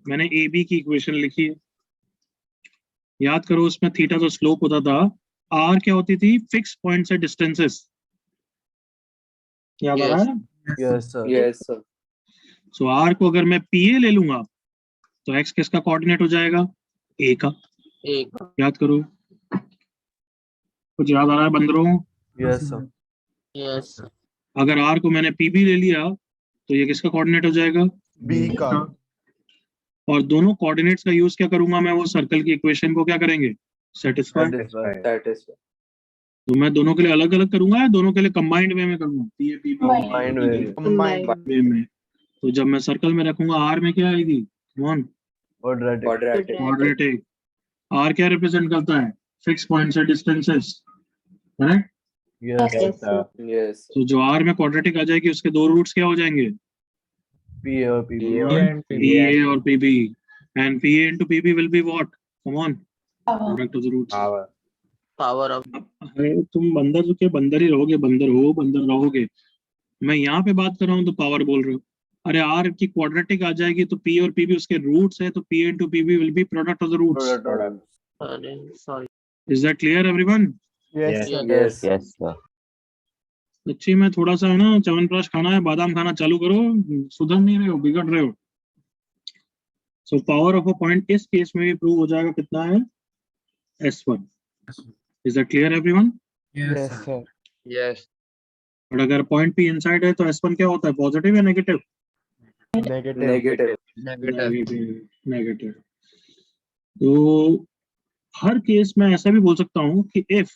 मैंने ab की इक्वेशन लिखी है, याद करो। उसमें थीटा तो स्लोप होता था, r क्या होती थी, फिक्स पॉइंट से डिस्टेंसेस, याद आ रहा है? Yes, sir. Yes sir so r को अगर मैं pa ले लूंगा तो x किसका कोऑर्डिनेट हो जाएगा, a का, याद करो। कुछ याद आ रहा है बंदरों? Yes, sir. अगर r को मैंने pb ले लिया तो ये किसका कोऑर्डिनेट हो जाएगा, B का. और दोनों कोऑर्डिनेट्स का यूज क्या करूंगा मैं, वो सर्कल की इक्वेशन को क्या करेंगे, सेटिस्फाई। Satisfied. दैट इज तो मैं दोनों के लिए अलग अलग करूंगा या दोनों के लिए कंबाइंड वे में करूंगा, pa pb Combined way. Combined. वे में। तो जब मैं सर्कल में रखूंगा r में क्या आएगी, one Quadratic. Quadratic quadratic. r क्या रिप्रेजेंट करता है, फिक्स पॉइंट से डिस्टेंसेस, करेक्ट। Yes. यस तो जो r में क्वाड्रेटिक आ जाएगी उसके दो रूट्स क्या हो जाएंगे, PA और PB. pa और pb, and pa into pb will be what, come on, Power. product of the roots। Power power of अरे तुम बंदर के बंदर ही रहोगे, बंदर हो बंदर रहोगे। मैं यहाँ पे बात कर रहा हूँ तो पावर बोल रहे हो। अरे r की क्वाड्रेटिक आ जाएगी तो p और pb उसके रूट्स है, तो pa into pb will be product of the roots। Product. Sorry Is that clear everyone? Yes, sir. Yes बच्ची में थोड़ा सा है ना च्यवनप्राश खाना है, बादाम खाना चालू करो, सुधर नहीं रहे हो, बिगड़ रहे हो। So power of a point इस केस में भी प्रूव हो जाएगा, कितना है, s1। Is that clear everyone? Yes, sir. Yes और अगर पॉइंट p इनसाइड है तो s1 क्या होता है, पॉजिटिव या नेगेटिव? Negative. Negative negative. तो हर केस में ऐसा भी बोल सकता हूँ कि if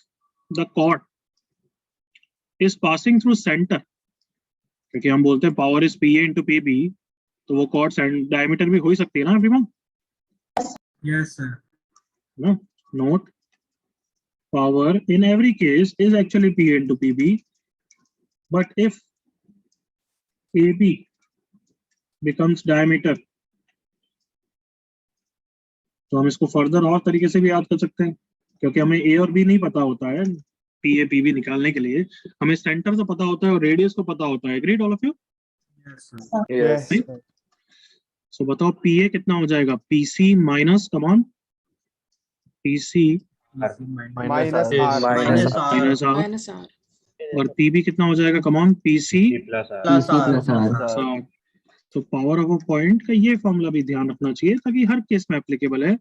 the chord is passing through centre, क्योंकि हम बोलते हैं power is pa into pb, तो वो कॉर्ड डायमीटर भी हो ही सकती है ना everyone? Yes, sir. No, note, power in every case is actually pa into pb, but if ab becomes diameter, तो हम इसको फर्दर और तरीके से भी याद कर सकते हैं, क्योंकि हमें a और b नहीं पता होता है pa pb निकालने के लिए, हमें सेंटर तो पता होता है और रेडियस तो पता होता है। Agreed all of you? Yes, sir. Yes Yes, sir. So बताओ pa कितना हो जाएगा, pc minus, come on, pc Minus R. Minus minus r, Minus R. और pb कितना हो जाएगा, come on, pc plus R PC plus R. साठ। तो पावर ऑफ अ पॉइंट का ये फॉर्मूला भी ध्यान रखना चाहिए, ताकि हर केस में एप्लीकेबल है।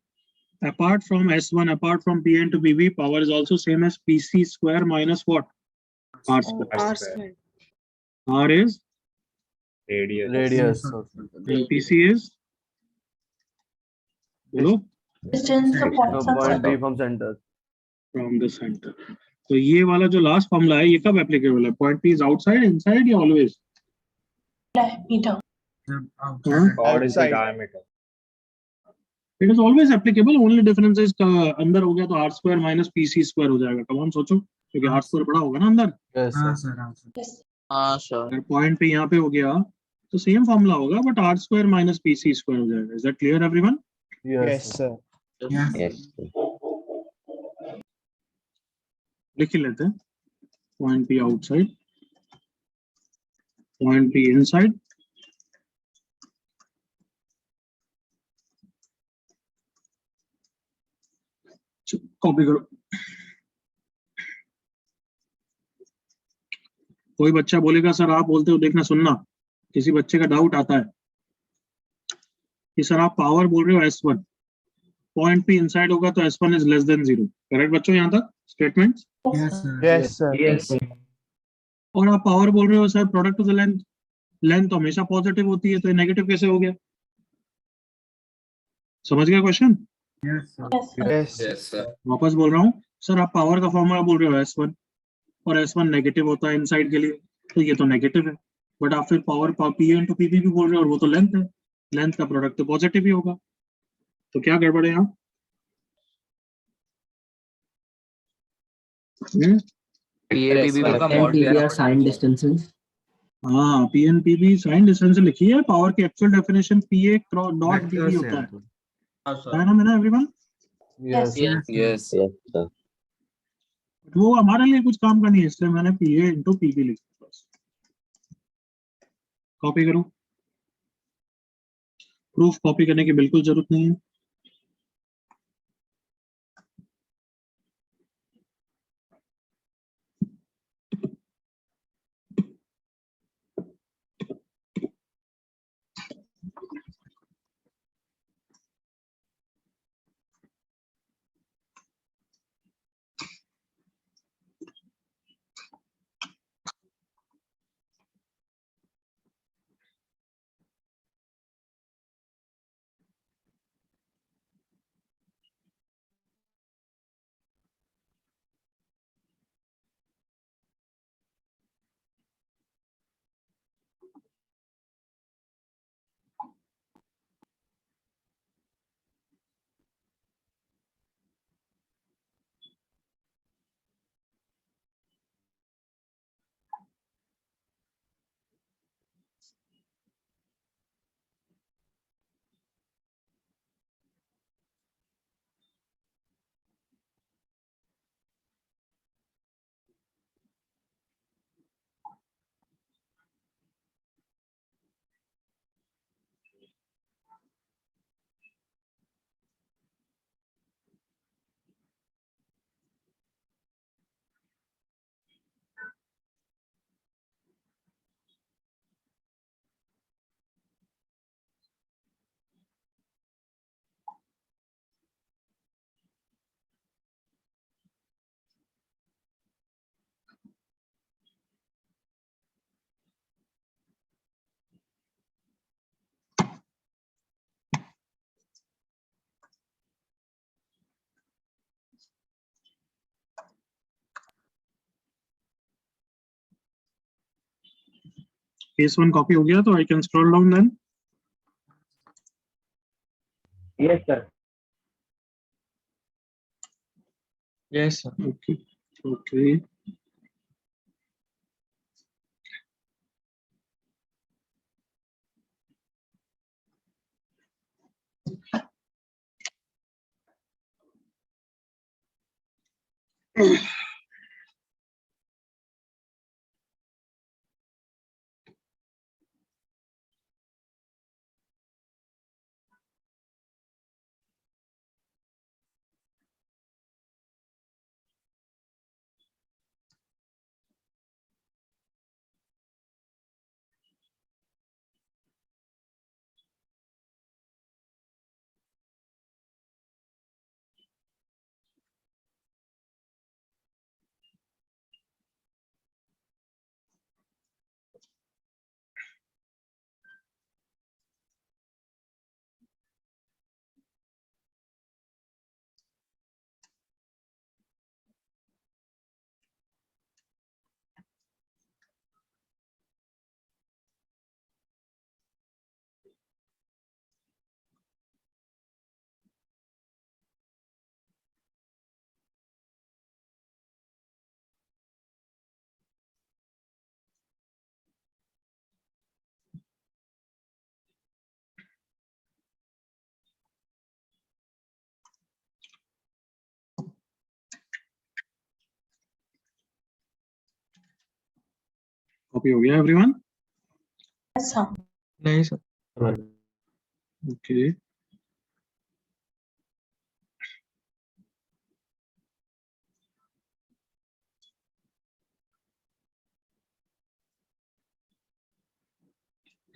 Apart from s1, apart from p into pb, power is also same as pc square minus what, r square. R squared. r is, radius Radius. and pc is, बोलो, Distance of So points of point center. B from center. From the centre. तो ये वाला जो last formula है ये कब applicable है, point p is outside, inside या always? Meter. Outside. Chord is the Outside. Diameter it is always applicable, only difference is अंदर हो गया तो r square minus pc square हो जाएगा। कम ऑन सोचो, क्योंकि r स्क्वायर बड़ा होगा ना अंदर। Yes, हाँ sir. सर हाँ सर Yes. हाँ श्योर अगर पॉइंट पे यहाँ पे हो गया तो सेम फॉर्मूला होगा, but r square minus pc square हो जाएगा। Is that clear everyone? Yes, sir. Yes. लिख ही लेते हैं, point p outside, point p inside, copy करो। कोई बच्चा बोलेगा सर आप बोलते हो, देखना सुनना, किसी बच्चे का डाउट आता है कि सर आप पावर बोल रहे हो s1, पॉइंट p इनसाइड होगा तो s1 is less than 0। Correct बच्चों, यहाँ तक statement? Yes, sir. Yes, sir. Yes. और आप पावर बोल रहे हो sir product of the length, length तो हमेशा पॉजिटिव होती है, तो ये नेगेटिव कैसे हो गया? समझ गया question? Yes, sir. Yes, sir. Yes. वापस बोल रहा हूँ, सर आप पावर का फॉर्मूला बोल रहे हो s1, और s1 नेगेटिव होता है इनसाइड के लिए, तो ये तो नेगेटिव है। बट आप फिर पावर p into pb भी बोल रहे हो, और वो तो लेंथ है, लेंथ का प्रोडक्ट तो पॉजिटिव ही होगा। तो क्या गड़बड़ है यहाँ? PAPB का And mod PB दिया are signed distances. हाँ पीएनपीबी साइन डिस्टेंस से लिखी है, पावर की एक्चुअल डेफिनेशन पीए डॉट बीबी होता है ना मेरा everyone? Yes. Yes. Yes. Yes, sir. वो हमारे लिए कुछ काम का नहीं है, इसलिए मैंने पीए इंटू पीबी लिखा बस। कॉपी करूं? प्रूफ कॉपी करने की बिल्कुल जरूरत नहीं है। केस 1 कॉपी हो गया, तो I can scroll down then. Yes, sir. Yes, sir. Okay okay copy हो गया एवरीवन? Yes, sir. नहीं सर। ओके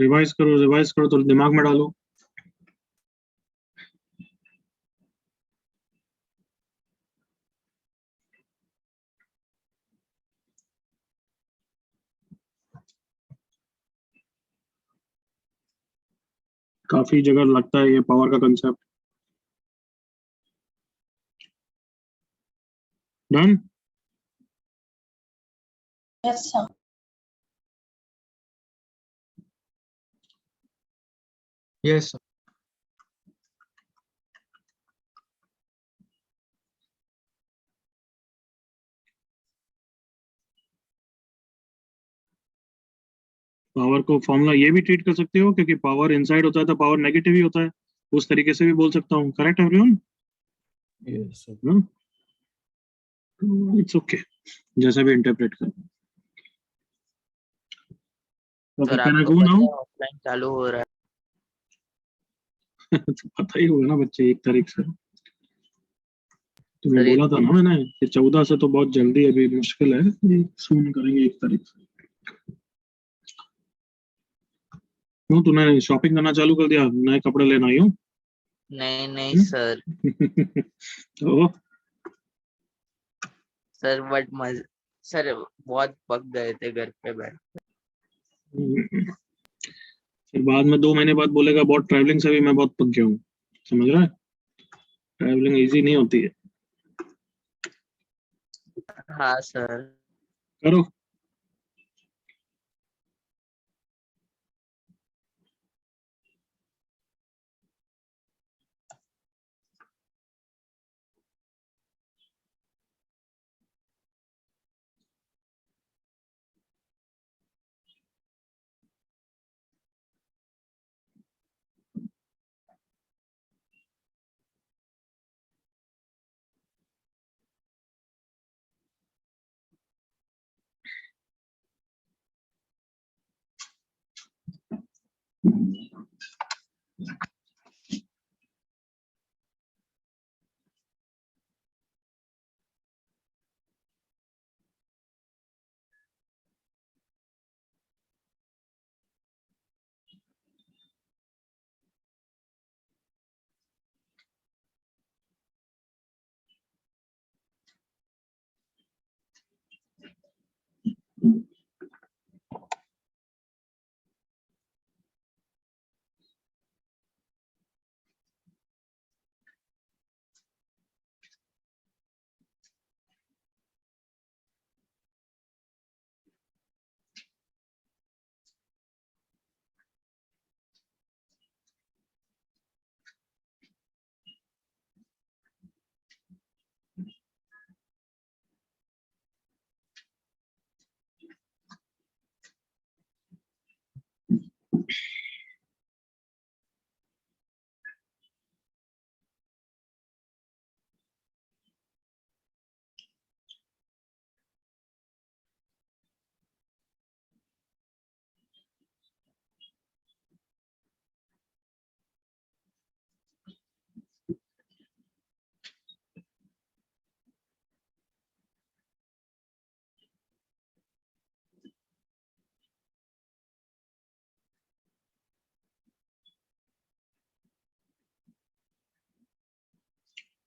रिवाइज करो तो दिमाग में डालो। काफी जगह लगता है ये पावर का concept. Done? Yes, sir. Yes, sir. Power को फॉर्मूला ये भी ट्रीट कर सकते हो क्योंकि पावर इनसाइड होता है तो पावर नेगेटिव ही होता है, उस तरीके से भी बोल सकता हूँ. Correct everyone? Yes, sir. It's okay, जैसा भी इंटरप्रेट कर. ओके, सर कैन आई आपको गो पता नाउ? है ऑफलाइन चालू हो रहा है. पता ही होगा ना बच्चे, 1 तारीख से. तुम्हें सर बोला था ना मैंने कि 14 से तो बहुत जल्दी, अभी मुश्किल है, सून करेंगे 1 तारीख से. क्यों, तूने शॉपिंग करना चालू कर दिया? नए कपड़े लेना आई हो? नहीं नहीं हम्म? सर. तो सर बट सर बहुत पक गए थे घर पे बैठ. फिर बाद में 2 महीने बाद बोलेगा बहुत ट्रैवलिंग से भी मैं बहुत पक गया हूँ. समझ रहा है? ट्रैवलिंग इजी नहीं होती है. हाँ सर. करो.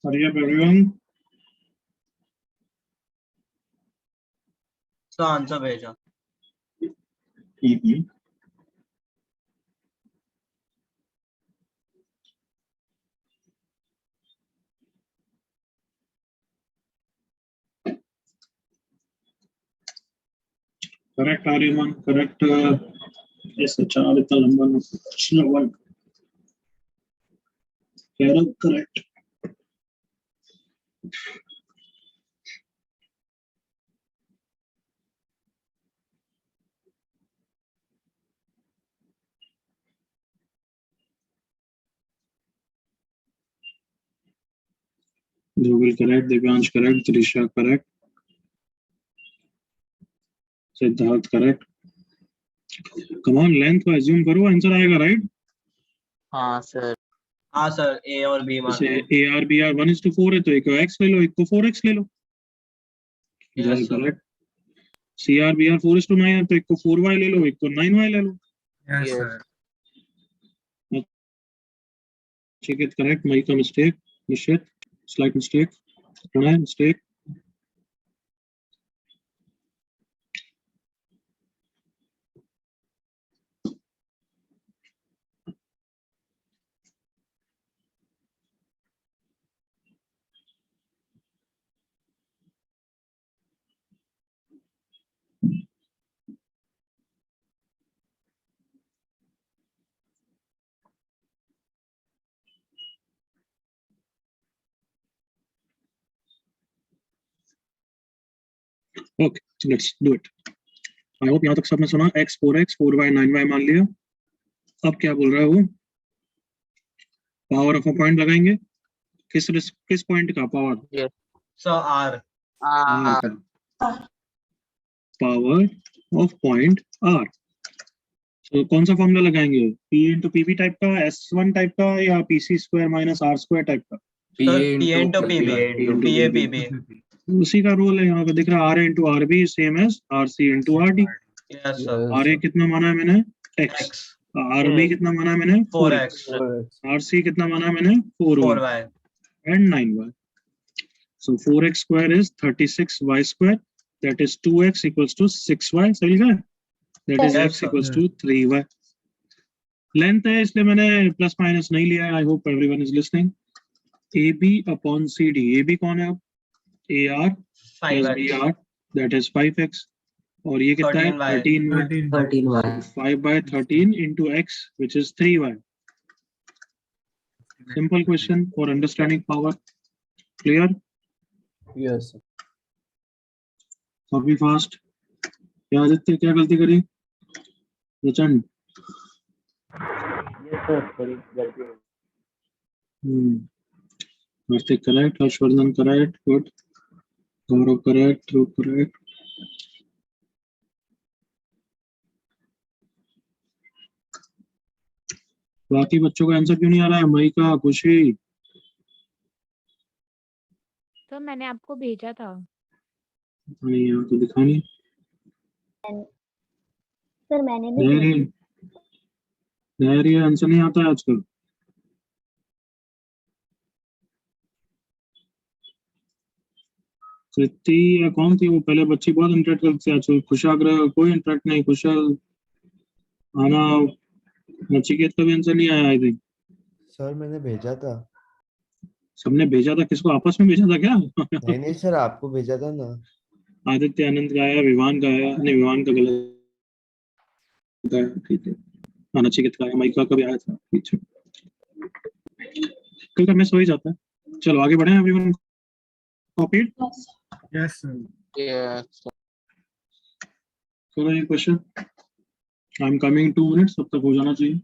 Hurry up everyone. इसका आंसर भेजा. Correct, Aryaman. Correct. Yes, चार इतना लंबा नहीं. One. Correct. Dhruval correct. Divyansh correct. Trisha correct. Siddharth correct. Come on, length को assume करो, आंसर आएगा, right? हाँ सर. हाँ सर, ए और बी मान. जैसे AR BR 1:4 है तो एक को x ले लो, एक को 4x ले लो. Yes, sir. Correct. CR BR 4:9 है तो एक को 4y ले लो, एक को 9y ले लो. Yes, Yes. sir. Chikit correct. Maika mistake. Nishit slight mistake. Pranay mistake. Okay, so let's do it. I hope यहाँ तक सबने सुना। x 4x 4y 9y मान लिया। अब क्या बोल रहा है वो, पावर ऑफ अ पॉइंट लगाएंगे। किस पॉइंट का पावर? सर आर हाँ पावर ऑफ पॉइंट r। तो कौन सा फॉर्मूला लगाएंगे, p इंटू पीबी टाइप का, s1 टाइप का, या pc square minus r square type का? Sir PA P into into PB into P A PB। PB उसी का रूल है यहाँ पे दिख रहा है, r into R B same as R C into R D. Yes sir R A कितना माना है मैंने, x। एक्स आर बी कितना माना है मैंने, 4x 4x आर सी कितना माना है मैंने, 4y 4y and 9y. So 4x square is 36y square, that is 2x equals to 6y, सही है? That is Yes, x sir. equals to 3y. Length है इसलिए मैंने प्लस माइनस नहीं लिया है। I hope everyone is listening. AB upon CD, AB कौन है अब, AR plus 5x BR, that is 5x, और ये कितना है, 13y 13y। 13y 5 by 13 into x, which is 3y. Simple question for understanding power. Clear? Yes, sir. Copy fast. क्या आदित्य, क्या गलती करी? प्रचंड। yes sir sorry गलती हो गई। Kartik correct, Harshvardhan correct, good. Gaurav correct, Dhruv correct. बाकी बच्चों का आंसर क्यों नहीं आ रहा है? मई का, खुशी, तो मैंने आपको भेजा था। नहीं यहाँ तो दिखा नहीं। सर मैंने भी नहीं नहीं, आंसर नहीं आता है आजकल। कृति या कौन थी वो, पहले बच्ची बहुत इंटरेक्ट करती थी, आजकल खुशाग्रह कोई इंटरेक्ट नहीं। कुशल, आना, नचिकेत का भी आंसर नहीं आया आई थिंक। सर मैंने भेजा था। सबने भेजा था, किसको, आपस में भेजा था क्या? नहीं नहीं सर आपको भेजा था ना। आदित्य आनंद का आया, विवान का आया, नहीं विवान का गलत है, ठीक है। हाँ, नचिकेत का आया, माइका का भी आया था, ठीक है। कल का मिस हो ही जाता है। चलो आगे बढ़े, everyone copied. Yes sir yes. चलो ये question, I am coming 2 minutes, तब तक हो जाना चाहिए।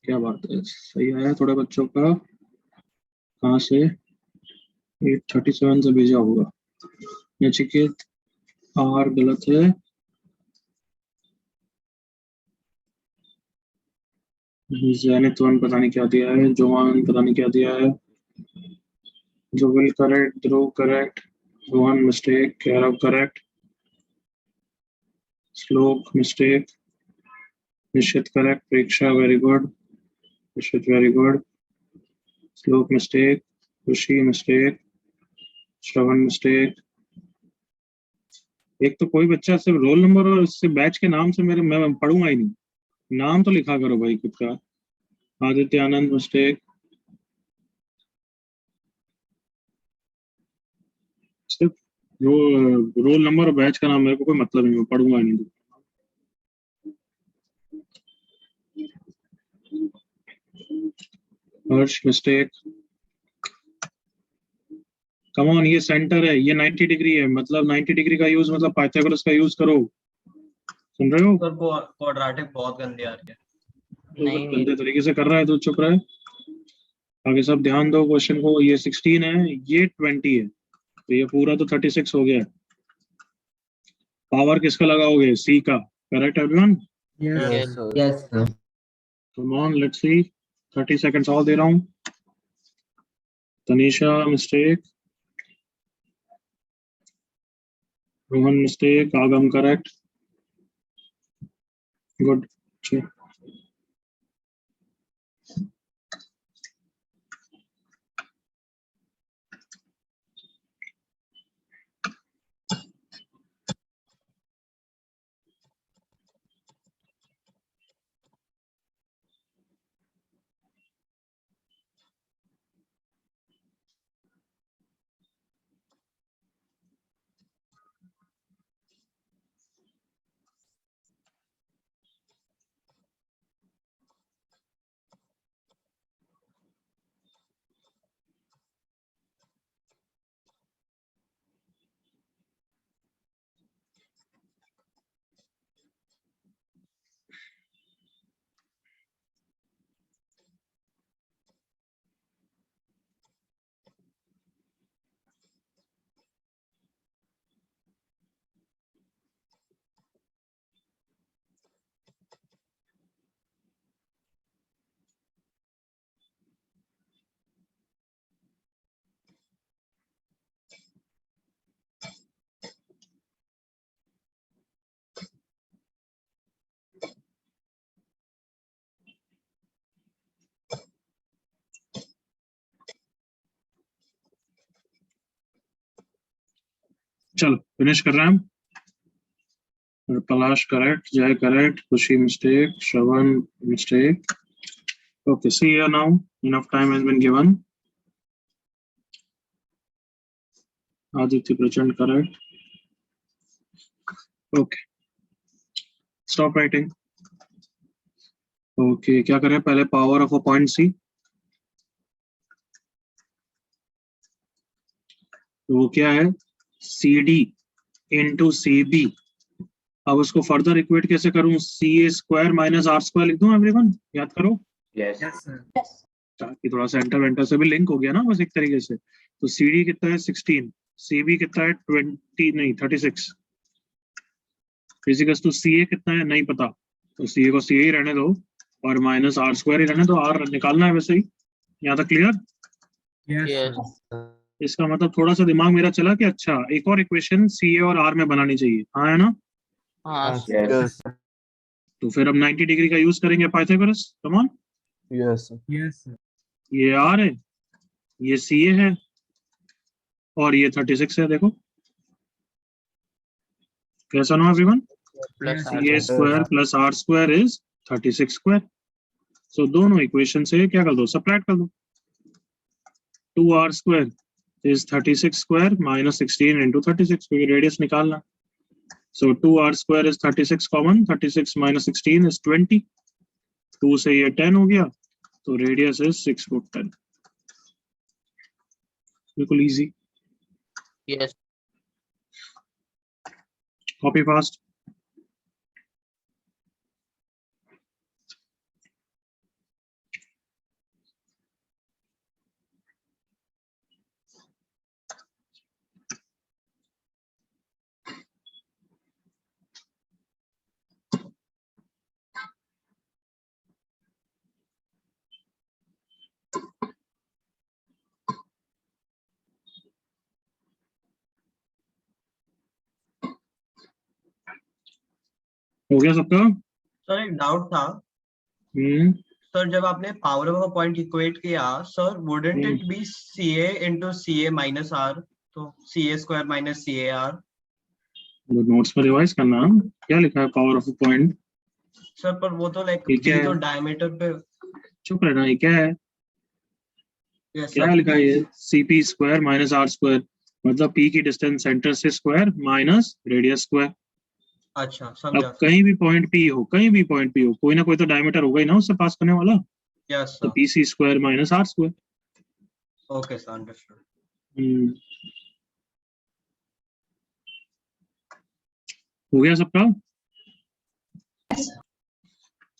क्या बात है, सही आया थोड़ा बच्चों का। कहाँ से? 837 से भेजा होगा। नचिकेत आर गलत है। जैनित वन पता नहीं क्या दिया है, जोहान पता नहीं क्या दिया है। Jovil correct, Dhruv correct, Rohan mistake, Kairav correct, Shlok mistake, Nishchit correct, Preksha very good, Nishchit very good, Shlok mistake, Khushi mistake, Shravan mistake. एक तो कोई बच्चा सिर्फ रोल नंबर और इससे बैच के नाम से मेरे मैं पढ़ूंगा ही नहीं, नाम तो लिखा करो भाई खुद का। आदित्य आनंद मिस्टेक, सिर्फ रोल नंबर और बैच का नाम मेरे को कोई मतलब नहीं, मैं पढ़ूंगा ही नहीं। हर्ष मिस्टेक। कम ऑन, ये सेंटर है, ये 90 डिग्री है, मतलब 90 डिग्री का यूज मतलब पाइथागोरस का यूज करो। सुन रहे हो? सर क्वाड्रेटिक बहुत गंदी आ रही है। तो नहीं बस गंदे तरीके से कर रहा है तो चुप रहे। आगे सब ध्यान दो क्वेश्चन को। ये 16 है, ये 20 है, तो ये पूरा तो 36 हो गया। पावर किसका लगाओगे? सी का। Correct everyone? Yes, sir. Yes sir. Come on let's see. 30 seconds और दे रहा हूँ। तनीषा मिस्टेक, रोहन मिस्टेक, आगम करेक्ट, गुड। चलो फिनिश कर रहे हैं हम। पलाश करेक्ट, जय करेक्ट, खुशी mistake, Shravan mistake. Okay, see here now. Enough time has been given. Aditya Prachand correct. Okay. Stop writing. Okay, क्या करें पहले? Power of a point C, तो वो क्या है? C D into C B. अब उसको फर्दर इक्वेट कैसे करूं? C A square minus R square लिख दूं एवरीवन, याद करो। Yes. ताकि थोड़ा सेंटर वेंटर से भी लिंक हो गया ना बस एक तरीके से। तो सी डी कितना है? 16, सी बी कितना है? 20 नहीं 36, फिजिकस टू सी ए कितना है नहीं पता, तो सी ए को सी ए ही रहने दो और माइनस आर स्क्वायर ही रहने दो, आर निकालना है वैसे ही। यहाँ तक क्लियर? Yes. इसका मतलब थोड़ा सा दिमाग मेरा चला कि अच्छा एक और इक्वेशन सी ए और आर में बनानी चाहिए। हाँ है ना? हाँ Yes. तो फिर अब 90 डिग्री का यूज करेंगे Pythagoras. Come on, Yes, sir. ये आर है, ये सी ए है और ये 36 है। देखो कैसा ना everyone? Plus C A square plus R square is 36 square. So दोनों इक्वेशन से क्या कर दो? सबट्रैक्ट कर दो। 2r square is 36 square minus 16 into 36, क्योंकि रेडियस निकालना। So 2r square is 36 common, 36 minus 16 is 20, 2 से ये 10 हो गया, तो रेडियस is 6 foot 10। बिल्कुल इजी। Yes. Copy fast. हो गया सबका? सर एक डाउट था हम्म सर, जब आपने power of a point equate किया sir, wouldn't it be CA into CA minus R, तो CA square minus CAR? Notes पर रिवाइज करना। क्या लिखा है पावर ऑफ पॉइंट? सर पर वो तो लाइक ये B क्या है? तो डायमीटर पे। चुप रहना, ये क्या है? यस क्या सर। लिखा है ये? CP square minus R square, मतलब P की डिस्टेंस सेंटर से स्क्वायर माइनस रेडियस स्क्वायर। अच्छा अब समझा। कहीं भी पॉइंट P हो, कहीं भी पॉइंट P हो, कोई ना कोई तो डायमीटर होगा ही ना उससे पास करने वाला, यस तो sir. PC square minus R square. Okay sir, understood. हो गया सबका?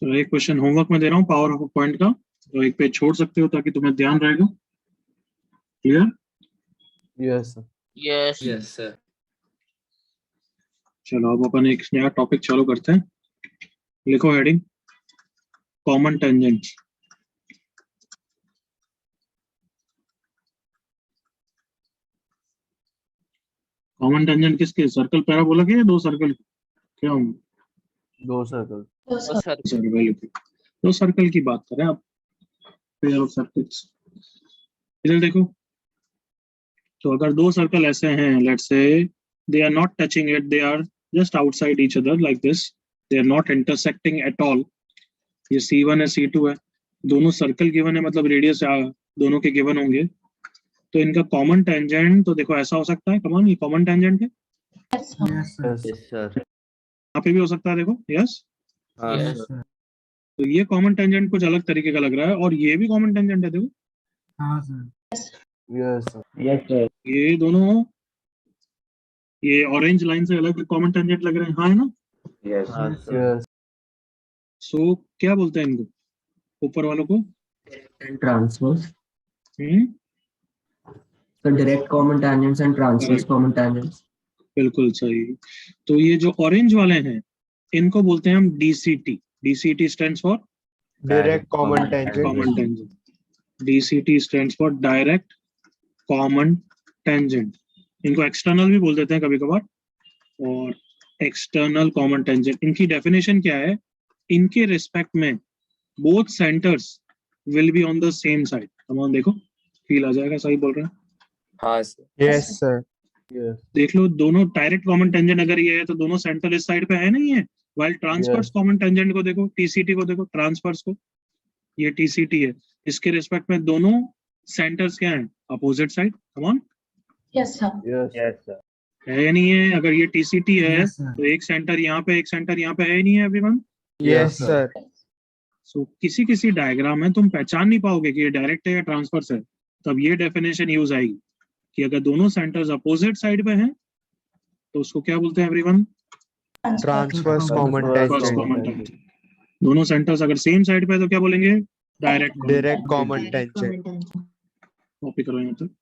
चलो एक क्वेश्चन होमवर्क में दे रहा हूँ पावर ऑफ पॉइंट का, तो एक पेज छोड़ सकते हो ताकि तुम्हें ध्यान रहेगा। Clear? Yes, sir. Yes yes sir. चलो अब अपन एक नया टॉपिक चालू करते हैं। लिखो heading, common tangent. Common tangent किसके? सर्कल पैराबोला के या दो सर्कल? क्या हूँ? दो सर्कल। Sir circle. दो सर्कल की बात करें आप, पेयर ऑफ सर्कल्स। इधर देखो, तो अगर दो सर्कल ऐसे हैं, let's say they are not touching it, they are just outside each other like this, they are not intersecting at all. ये C1 है, C2 है, दोनों सर्कल गिवन है, मतलब रेडियस दोनों के गिवन होंगे, तो इनका कॉमन टेंजेंट तो देखो ऐसा हो सकता है। कमान, ये कॉमन टेंजेंट है, Yes, sir. सर यहाँ पे भी हो सकता है, देखो यस। यस तो ये कॉमन टेंजेंट कुछ अलग तरीके का लग रहा है, और ये भी कॉमन टेंजेंट है, देखो Yes, sir. Yes, sir. ये दोनों, ये ऑरेंज लाइन से अलग कॉमन टेंजेंट लग रहे हैं, हाँ है ना? Yes. हाँ सर Yes. सो क्या बोलते हैं इनको, ऊपर वालों को? ट्रांसवर्स, हम्म तो direct common tangents and transverse common tangents. बिल्कुल सही। तो ये जो ऑरेंज वाले हैं, इनको बोलते हैं हम DCT। DCT stands for direct common tangent. Common tangent. DCT stands for direct common tangent. इनको एक्सटर्नल भी बोल देते हैं कभी कभार, और एक्सटर्नल कॉमन टेंजेंट इनकी डेफिनेशन क्या है? इनके रिस्पेक्ट में both centres will be on the same side. Come on देखो, फील आ जाएगा, सही बोल रहे हैं। हाँ सर। Yes sir. Yes. देख लो, दोनों डायरेक्ट कॉमन टेंजेंट अगर ये है तो दोनों सेंटर इस साइड पे है नहीं है। While transverse Yes. Common tangent को देखो, TCT को देखो, ट्रांसफर्स को, ये TCT है, इसके रिस्पेक्ट में दोनों सेंटर्स क्या हैं? Opposite side. Come on, yes sir. Yes. Yes, sir. है या नहीं है? अगर ये TCT है तो एक सेंटर यहाँ पे, एक सेंटर यहाँ पे, है ही नहीं है एवरीवन? Yes sir. सो किसी किसी डायग्राम में तुम पहचान नहीं पाओगे कि ये डायरेक्ट है या ट्रांसफर्स है, तब ये डेफिनेशन यूज आएगी कि अगर दोनों सेंटर्स अपोजिट साइड पे हैं तो उसको क्या बोलते हैं everyone? Transverse common transverse tangent. Common tangent. दोनों सेंटर्स अगर सेम साइड पे है तो क्या बोलेंगे? Direct direct common tangent. Copy करो यहाँ तक।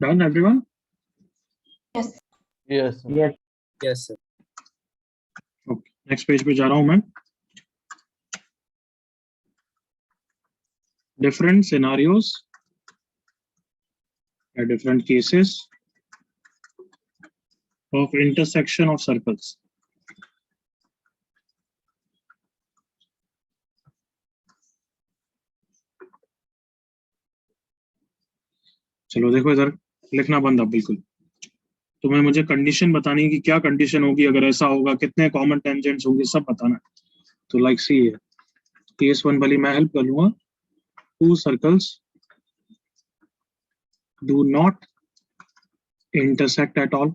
Done everyone? Yes, sir. Yes, sir. Okay. Next page पे जा रहा हूँ मैं. Different scenarios, different cases of intersection of circles. चलो देखो इधर लिखना बंद अब बिल्कुल. तुम्हें मुझे कंडीशन बतानी है कि क्या कंडीशन होगी अगर ऐसा होगा, कितने कॉमन टेंजेंट्स होंगे, सब बताना है. तो लाइक सी है केस 1 वाली मैं हेल्प कर लूंगा. To circles do not intersect at all.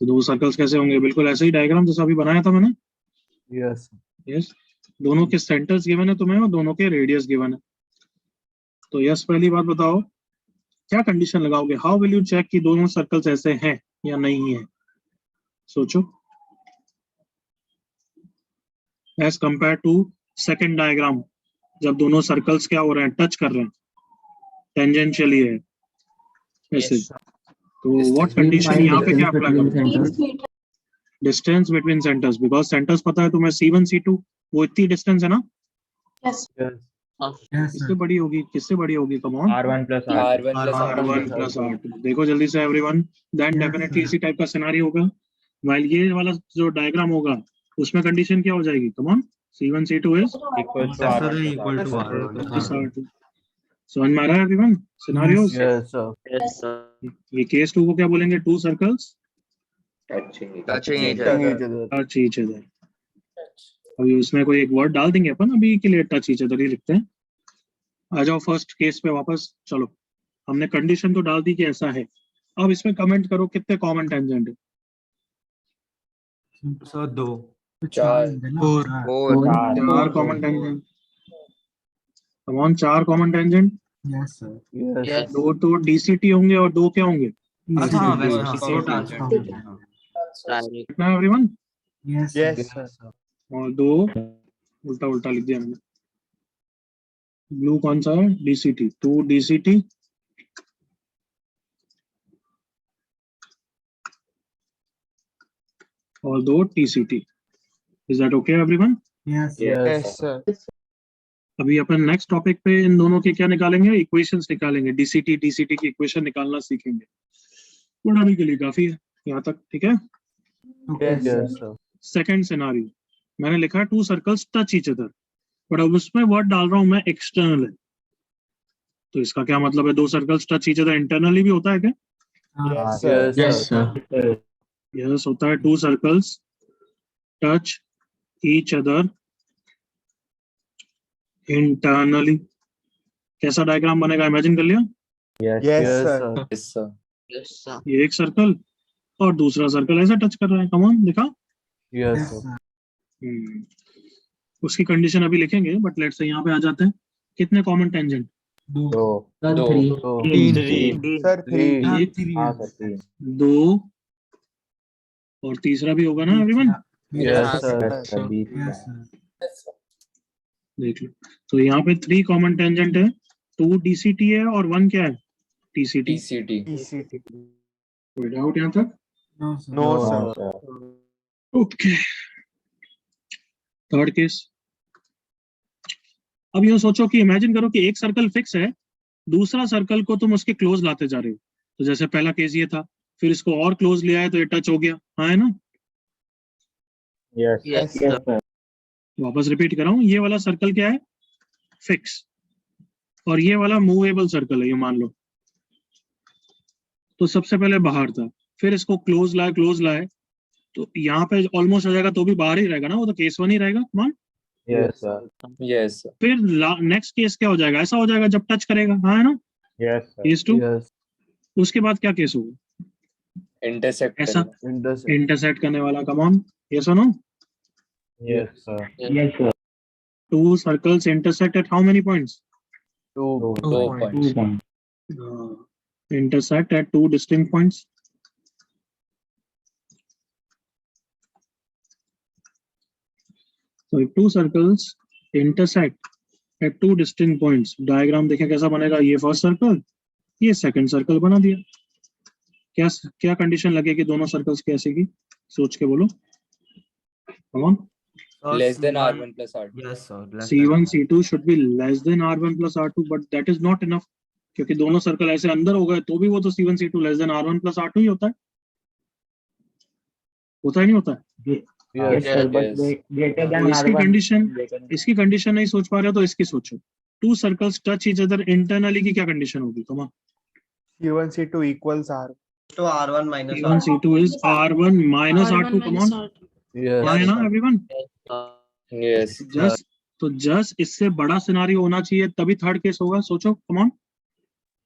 तो दो सर्कल्स कैसे होंगे? बिल्कुल ऐसे ही डायग्राम जैसा अभी बनाया था मैंने. Yes, sir. यस, दोनों के सेंटर्स गिवन है तुम्हें और दोनों के रेडियस गिवन है. तो यस पहली बात बताओ, क्या कंडीशन लगाओगे? हाउ विल यू चेक कि दोनों सर्कल्स ऐसे हैं या नहीं है? सोचो. As compare to second diagram, जब दोनों सर्कल्स क्या हो रहे हैं? टच कर रहे हैं, टेंजेंशियली है ऐसे. तो व्हाट कंडीशन यहाँ पे क्या अप्लाई करोगे? Distance between centres, because centres पता है तुम्हें C1 C2, वो इतनी डिस्टेंस है ना. Yes. किससे बड़ी होगी? किससे बड़ी होगी? Come on. R1 plus R2. R1 plus R1 R2. plus R2. देखो जल्दी से एवरीवन. देन डेफिनेटली इसी टाइप का सिनेरियो होगा. वाइल ये वाला जो डायग्राम होगा उसमें कंडीशन क्या हो जाएगी? Come on. C1 C2 is Equals to R1 plus R2. समझ में आ रहा है everyone? Scenarios. Yes, sir. Yes, sir. ये केस 2 को क्या बोलेंगे? To circles Touching each Touching other. each other. Touch each other. अभी उसमें कोई एक वर्ड डाल देंगे अपन, अभी के लिए टच ईच अदर ही लिखते हैं. आ जाओ फर्स्ट केस पे वापस. चलो, हमने कंडीशन तो डाल दी कि ऐसा है. अब इसमें कमेंट करो कितने कॉमन टेंजेंट है. Sir 2 4 Four. चार common tangent. Come on, 4 common tangent. Yes. Yes. दो तो डीसीटी होंगे और 2 क्या होंगे? Direct. कितना एवरीवन? Yes, sir. और 2 उल्टा उल्टा लिख दिया मैंने. ब्लू कौन सा है? डीसीटी. 2 डीसीटी और 2 TCT. Is that okay everyone? Yes, sir. अभी अपन नेक्स्ट टॉपिक पे इन दोनों के क्या निकालेंगे? इक्वेशंस निकालेंगे. डीसीटी डीसीटी की इक्वेशन निकालना सीखेंगे. बट अभी के लिए काफी है यहाँ तक. ठीक है. Yes, sir. सेकंड सिनेरियो मैंने लिखा है to circles touch each other, but अब उसमें वर्ड डाल रहा हूं मैं एक्सटर्नल है. तो इसका क्या मतलब है? दो circles touch each other internally भी होता है क्या? Yes, sir. यस होता है. To circles touch each other internally. कैसा डायग्राम बनेगा? इमेजिन कर लिया. Yes, sir. Yes, sir. Yes, sir. ये एक सर्कल और दूसरा सर्कल ऐसा टच कर रहा है. कम ऑन, दिखा. Yes, sir. उसकी कंडीशन अभी लिखेंगे, बट लेट्स से यहाँ पे आ जाते हैं. कितने कॉमन टेंजेंट? 2 सर 3 एक, 2 और तीसरा भी होगा ना एवरीवन? Yes, sir. देख लो. तो यहाँ पे 3 कॉमन टेंजेंट है. 2 डीसीटी है और 1 क्या है? टीसीटी. TCT. कोई डाउट यहाँ तक? No sir. Okay. Third case. अब यूं सोचो कि इमेजिन करो कि एक सर्कल फिक्स है, दूसरा सर्कल को तुम उसके क्लोज लाते जा रहे हो. तो जैसे पहला केस ये था, फिर इसको और क्लोज ले आए तो ये टच हो गया. हाँ है ना? Yes, sir. वापस रिपीट कर रहा हूं. ये वाला सर्कल क्या है? फिक्स. और ये वाला मूवेबल सर्कल है, ये मान लो. तो सबसे पहले बाहर था, फिर इसको क्लोज लाए, तो यहाँ पे ऑलमोस्ट आ जाएगा, तो भी बाहर ही रहेगा ना, वो तो केस 1 ही रहेगा. मान. Yes, sir. Yes, sir. फिर नेक्स्ट केस क्या हो जाएगा? ऐसा हो जाएगा जब टच करेगा. हाँ है ना? Yes, sir. केस 2. Yes. उसके बाद क्या केस होगा? Intersect. ऐसा Intersect. इंटरसेक्ट करने वाला. कम ऑन, यस और no? Yes, sir. Yes, sir. Two circles intersect at how many points? 2 points. Intersect at 2 distinct points. So if 2 circles intersect at two distinct points, diagram देखें कैसा बनेगा, ये first circle, ये second circle बना दिया। क्या क्या कंडीशन लगेगी दोनों सर्कल्स की ऐसे की, सोच के बोलो, come on. Less than R1 plus R2. Yes, sir. C1 C2 should be less than R1 plus R2, but that is not enough, क्योंकि दोनों सर्कल ऐसे अंदर हो गए तो भी वो तो C1 C2 less than R1 plus R2 ही होता है नहीं होता है? Yes, sir. But Yes. greater than तो इसकी R1. कंडीशन, greater than- इसकी कंडीशन नहीं सोच पा रहे हो तो इसकी सोचो। To circles touch each other internally की क्या कंडीशन होगी, come on. C1 C2 equals R. To R1 minus C1 R2. C2 is R1 minus R2, come on, Yes. हाँ है ना एवरीवन? Yes. जस्ट इससे बड़ा सिनारियो होना चाहिए तभी थर्ड केस होगा, सोचो, कम ऑन।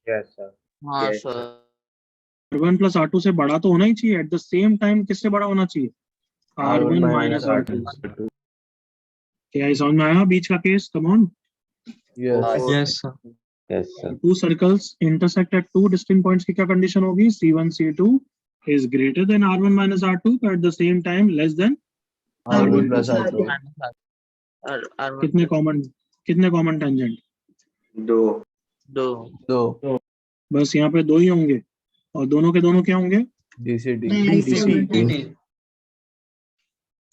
Yes, sir. हाँ Yes. Sir. R1 plus R2 से बड़ा तो होना ही चाहिए, एट द सेम टाइम किससे बड़ा होना चाहिए, R1 माइनस R2। क्या ये समझ में आया बीच का case, come on. Yes. Yes, sir. Yes, sir. To circles intersect at two distinct points की क्या कंडीशन होगी, C1 C2 is greater than R1 minus R2 but at the same time less than R1 plus R2. कितने common tangent, दो। बस यहाँ पे दो ही होंगे और दोनों के दोनों क्या होंगे, DCT.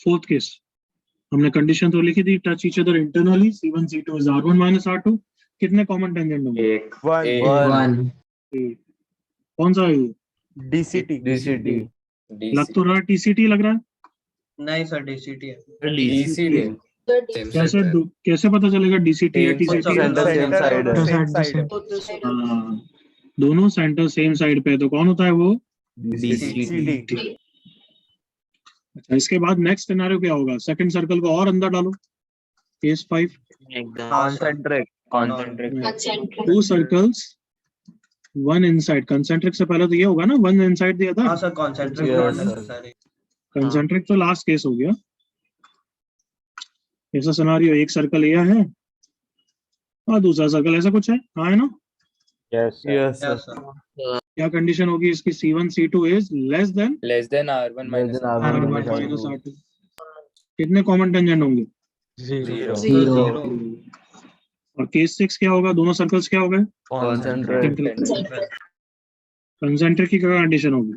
फोर्थ केस हमने कंडीशन तो लिखी थी, touch each other internally, C1 C2 is R1 minus R2, कितने कॉमन टेंजेंट होंगे, One. A. वन। एक। कौन सा है ये, DCT. लग तो रहा है TCT लग रहा है, नहीं सर DCT है। DCT. कैसे पता चलेगा DCT या Same TCT है? Center same side. Same side. हाँ, दोनों सेंटर सेम साइड पे है तो कौन होता है वो, DCT. अच्छा इसके बाद नेक्स्ट सिनेरियो क्या होगा, सेकंड सर्कल को और अंदर डालो, case 5, Concentric. To circles one inside, concentric से पहले तो ये होगा ना, वन इनसाइड द हाँ other, sir concentric Yes, not sir. necessary. Concentric तो लास्ट केस हो गया। ऐसा सिनेरियो, एक सर्कल यह है और दूसरा सर्कल ऐसा कुछ है, हाँ है ना? Yes, sir. Yes, Yes, sir. sir. क्या कंडीशन होगी इसकी, C1 C2 is less than Less than R1 minus Less than R2. R1 R1 minus minus R2. R2। कितने कॉमन टेंजेंट होंगे, Zero. Zero. और केस 6 क्या होगा, दोनों सर्कल्स क्या हो गए, Concentric. कंसेंट्रिक की क्या कंडीशन होगी,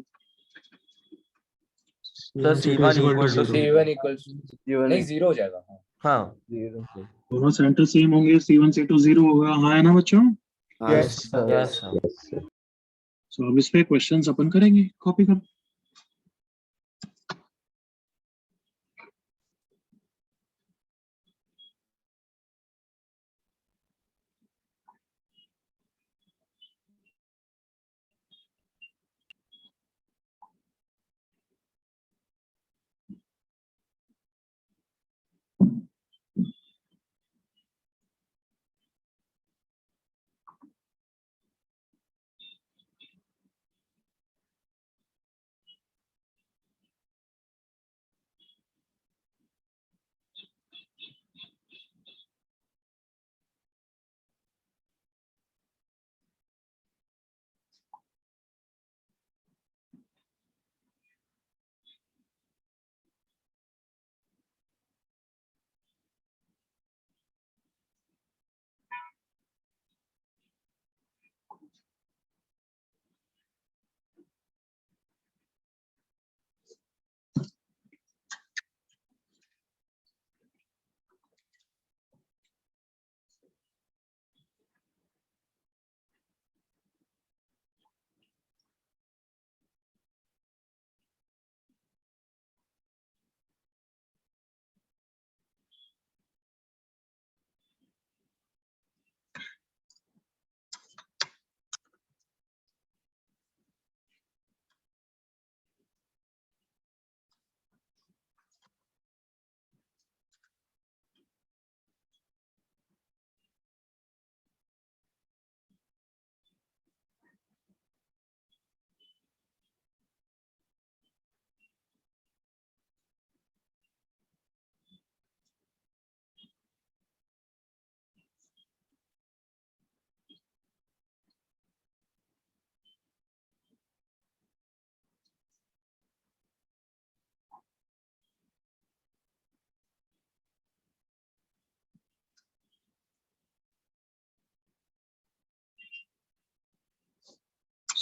Sir, C1 equals to C1 equals to नहीं 0 हो जाएगा। हाँ. Zero. दोनों सेंटर सेम होंगे, C1 C2 0 होगा, हाँ है ना बच्चों? Yes, sir. Yes, sir. सो अब इस पे क्वेश्चंस अपन करेंगे, कॉपी कर।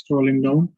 Scrolling down.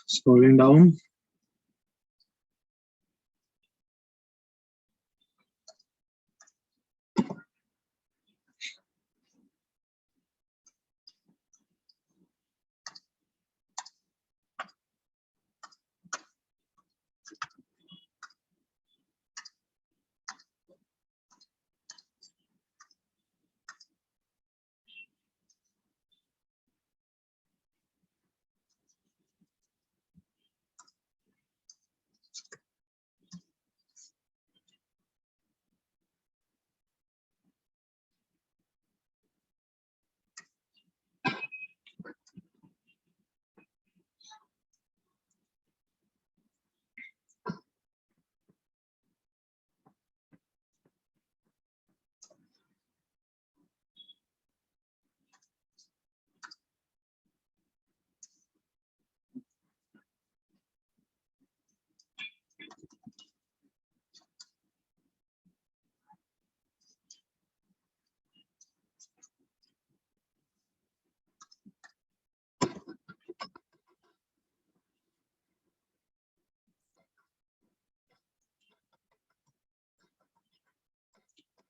Scrolling down.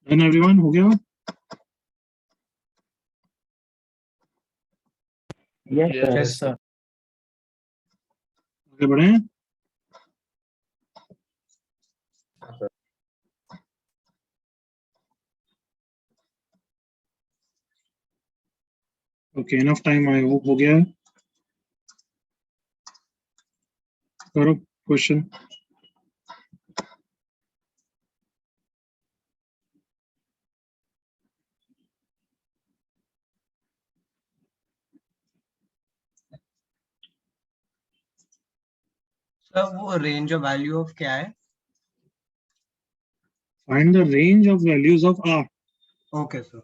And everyone, हो गया? Yes, sir. Yes, sir. आगे बढ़े? Okay, enough time. I hope हो गया है. करो question. सर वो रेंज ऑफ वैल्यू ऑफ क्या है? Find the range of values of R. Okay sir.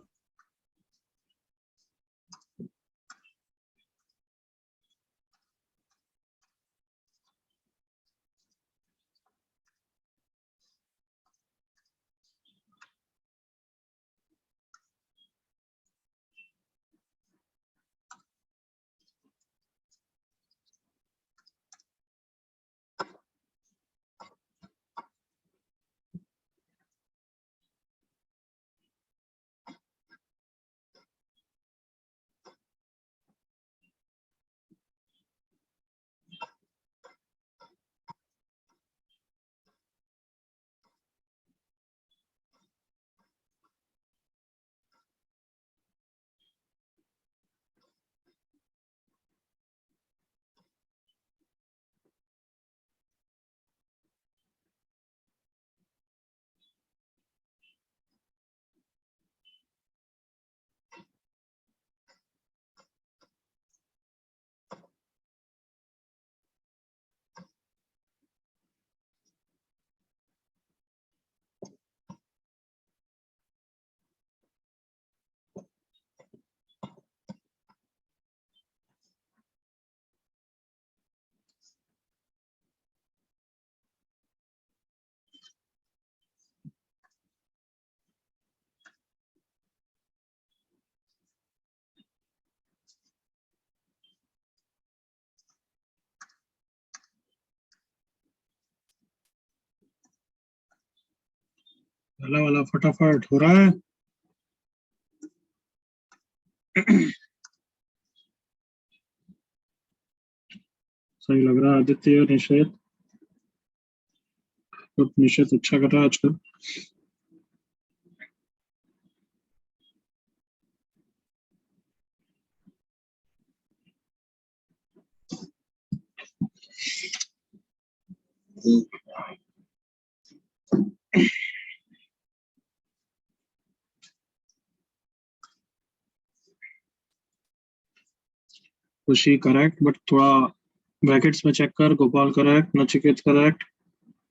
पहला वाला फटाफट हो रहा है। सही लग रहा है आदित्य और निषेध। तो निषेध अच्छा कर रहा है आजकल। खुशी करेक्ट, बट थोड़ा ब्रैकेट्स में चेक कर। Gopal correct, Nachiket correct,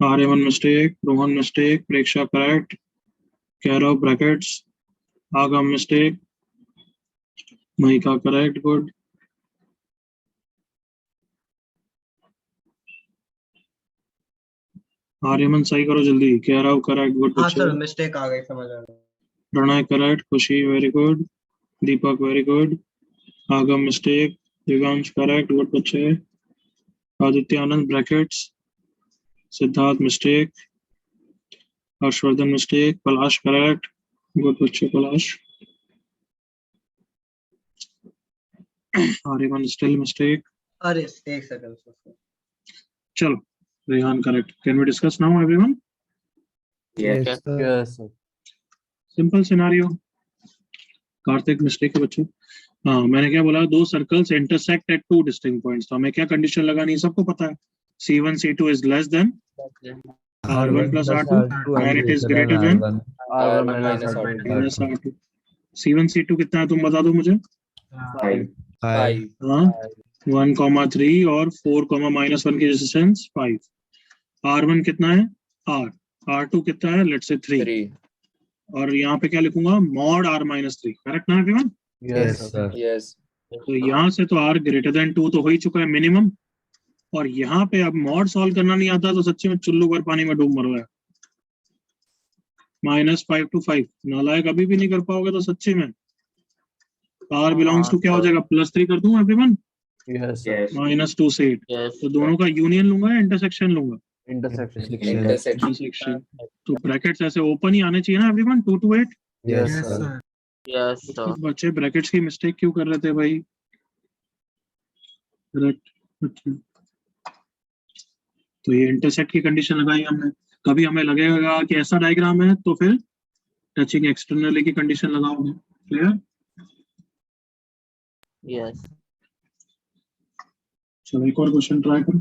Aryaman mistake, Rohan mistake, Preksha correct, Kairav brackets, Agam mistake, Mahika correct, good. Aryaman सही करो जल्दी। कैरव करेक्ट, गुड हाँ बच्चे। सर मिस्टेक आ गई, समझ आ गया। Pranay correct, Khushi very good, Deepak very good, Agam mistake, Divyansh correct, good बच्चे। Aditya Anand brackets, Siddharth mistake, Harshvardhan mistake, Palash correct, good बच्चे पलाश। Aryaman still mistake. अरे एक सेकंड सर। चलो Rehan correct. Can we discuss now everyone? Yes, sir. Yes, sir. Simple scenario. Kartik mistake है बच्चे। हाँ, मैंने क्या बोला, दो circles intersect at two distinct points. तो हमें क्या कंडीशन लगानी है सबको पता है। C1 C2 is less than R1 plus R2 and it is greater than R1 minus R2. minus R2। C1 C2 कितना है तुम बता दो मुझे। 5. 5. हाँ, 1,3 और 4,-1 की रेजिस्टेंस 5। R1 कितना है R, R2 कितना है लेट्स से 3। 3. और यहाँ पे क्या लिखूंगा, मॉड R-3। करेक्ट ना एवरीवन? Yes, sir. Yes. तो यहाँ से तो R greater than 2 तो हो ही चुका है मिनिमम। और यहाँ पे अब मॉड सॉल्व करना नहीं आता तो सच्ची में चुल्लू भर पानी में डूब मर गया। -5 to 5 नालायक अभी भी नहीं कर पाओगे तो सच्ची में। R बिलोंग्स टू क्या हो जाएगा, +3 कर दूं एवरीवन। Yes, sir. -2 से 8। तो दोनों का यूनियन लूंगा या इंटरसेक्शन लूंगा? Intersection. इंटरसेक्शन। तो ब्रैकेट्स ऐसे ओपन ही आने चाहिए ना everyone, 2 to 8। Yes, sir. Yes sir. बच्चे ब्रैकेट्स की मिस्टेक क्यों कर रहे थे भाई? करेक्ट। तो ये इंटरसेक्ट की कंडीशन लगाई हमने। कभी हमें लगेगा कि ऐसा डायग्राम है तो फिर टचिंग एक्सटर्नली की कंडीशन लगाओगे। क्लियर? यस। चलो एक और क्वेश्चन ट्राई करो।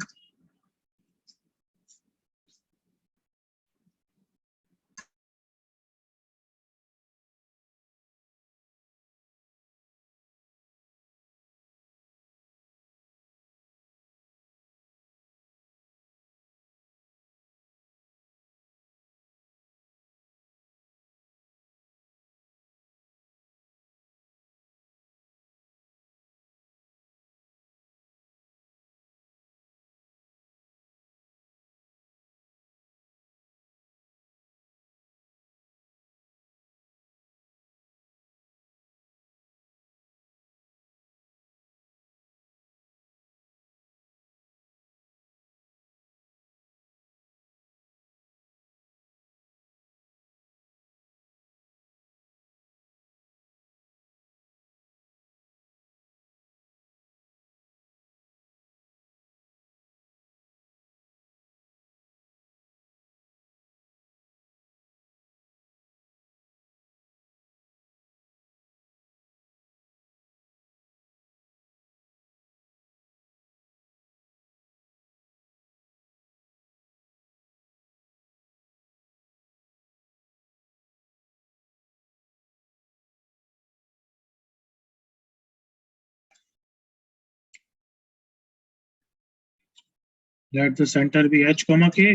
Let the center be H, K।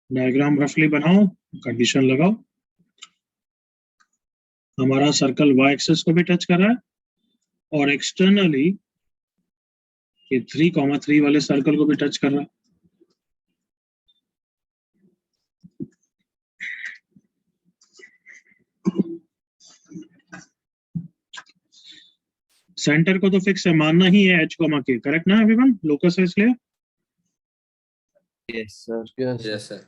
Diagram रफली बनाओ, कंडीशन लगाओ। हमारा सर्कल y एक्सिस को भी टच कर रहा है और एक्सटर्नली ये 3,3 वाले सर्कल को भी टच कर रहा है। सेंटर को तो फिक्स है, मानना ही है H, K। करेक्ट ना एवरीवन? लोकस है इसलिए। Yes, sir. Yes, sir.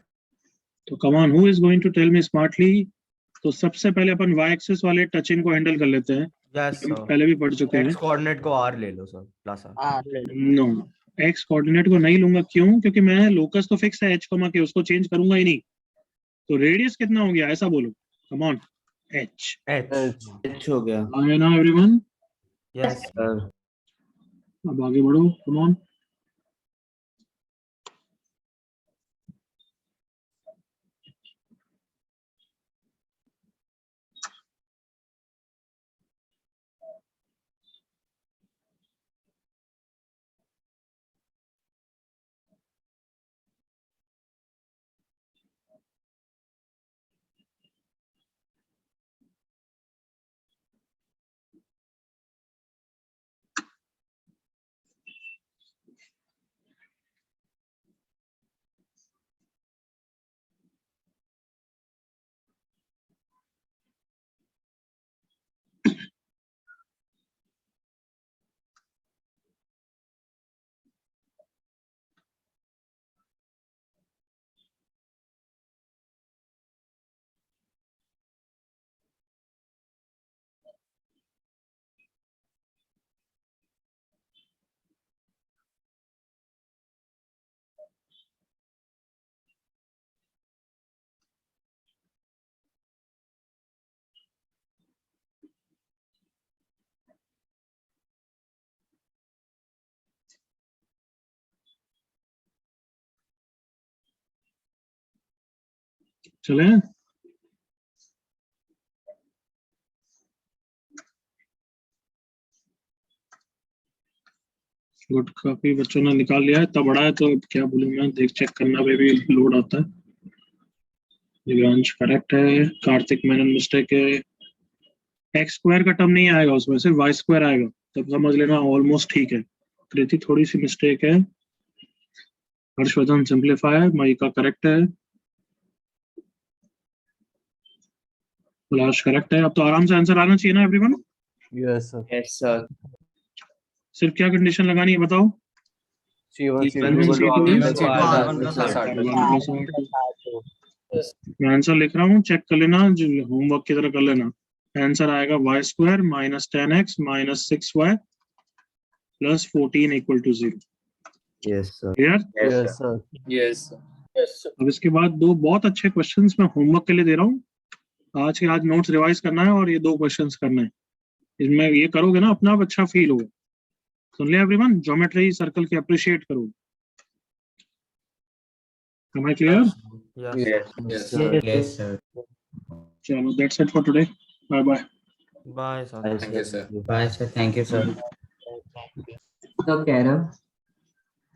तो come on, who is going to tell me smartly? तो सबसे पहले अपन y एक्सिस वाले टचिंग को हैंडल कर लेते हैं, यस हम सर, पहले भी पढ़ चुके हैं। एक्स कोऑर्डिनेट को r ले लो sir, plus r। No, x coordinate को नहीं लूंगा, क्यों? क्योंकि मैं लोकस तो फिक्स है h कॉमा के, उसको चेंज करूंगा ही नहीं। तो रेडियस कितना हो गया ऐसा बोलो, कम ऑन, h। H हो गया। आए ना एवरीवन? यस सर अब आगे बढ़ो, कम ऑन। चले? गुड, काफी बच्चों ने निकाल लिया है। इतना बड़ा है तो क्या बोलूं मैं, देख चेक करना पे भी लोड आता है। दिव्यांश करेक्ट है, कार्तिक मेनन मिस्टेक है। एक्स स्क्वायर का टर्म नहीं आएगा उसमें, सिर्फ वाई स्क्वायर आएगा, तब समझ लेना ऑलमोस्ट ठीक है। कृति थोड़ी सी मिस्टेक है। हर्षवर्धन सिंप्लीफाई, मई का करेक्ट है। पलाश करेक्ट है। अब तो आराम से आंसर आना चाहिए ना everyone? Yes sir. Yes sir. सिर्फ क्या कंडीशन लगानी है बताओ? C1 मैं आंसर लिख रहा हूँ, चेक कर लेना, होमवर्क की तरह कर लेना। आंसर आएगा Y square minus 10x minus 6y plus 14 equal to 0। Yes sir. Clear? Yes sir. Yes अब इसके बाद दो बहुत अच्छे क्वेश्चंस मैं होमवर्क के लिए दे रहा हूँ। आज के आज नोट्स रिवाइज करना है और ये दो क्वेश्चंस करने हैं। इसमें ये करोगे ना, अपना आप अच्छा फील होगा। सुन लिया एवरीवन? ज्योमेट्री सर्कल की अप्रिशिएट करो। Am I clear? Yes yes sir, चलो, that's it for today. Bye bye. Bye sir, thank you sir. Bye sir, thank you sir. तो कह रहे हो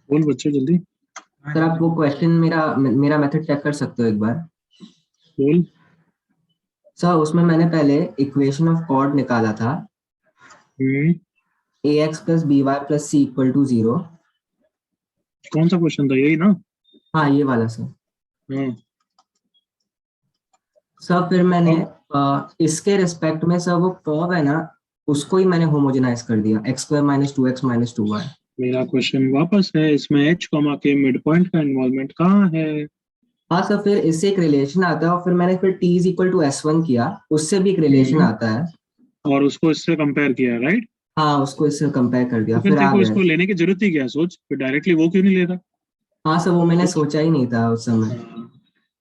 बोल बच्चे जल्दी सर, आप वो क्वेश्चन मेरा मेथड चेक कर सकते हो एक बार? बोल। सर उसमें मैंने पहले इक्वेशन ऑफ कॉर्ड निकाला था, ax plus by plus c equal to 0। कौन सा क्वेश्चन था, यही ना? हाँ ये वाला सर। हाँ, सर फिर मैंने इसके रिस्पेक्ट में सर वो कर्व है ना, उसको ही मैंने होमोजेनाइज कर दिया, x square minus 2x minus 2y। मेरा क्वेश्चन वापस है, इसमें h कॉमा के मिड पॉइंट का इन्वॉल्वमेंट कहाँ है? हाँ सर, फिर इससे एक रिलेशन आता है और फिर मैंने फिर t is equal to s1 किया, उससे भी एक रिलेशन आता है और उसको इससे कंपेयर किया, राइट? हाँ, उसको इससे कंपेयर कर दिया, तो फिर फिर आ देखो, गया। इसको लेने की जरूरत ही क्या? सोच, फिर डायरेक्टली वो क्यों नहीं ले रहा? हाँ सर, वो मैंने सोचा ही नहीं था उस समय,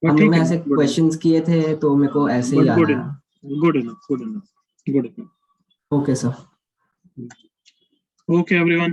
हम लोग ने ऐसे क्वेश्चंस किए थे तो मेरे को ऐसे ही गुड आया। Enough, good enough, good enough, good enough. Okay sir. Okay everyone.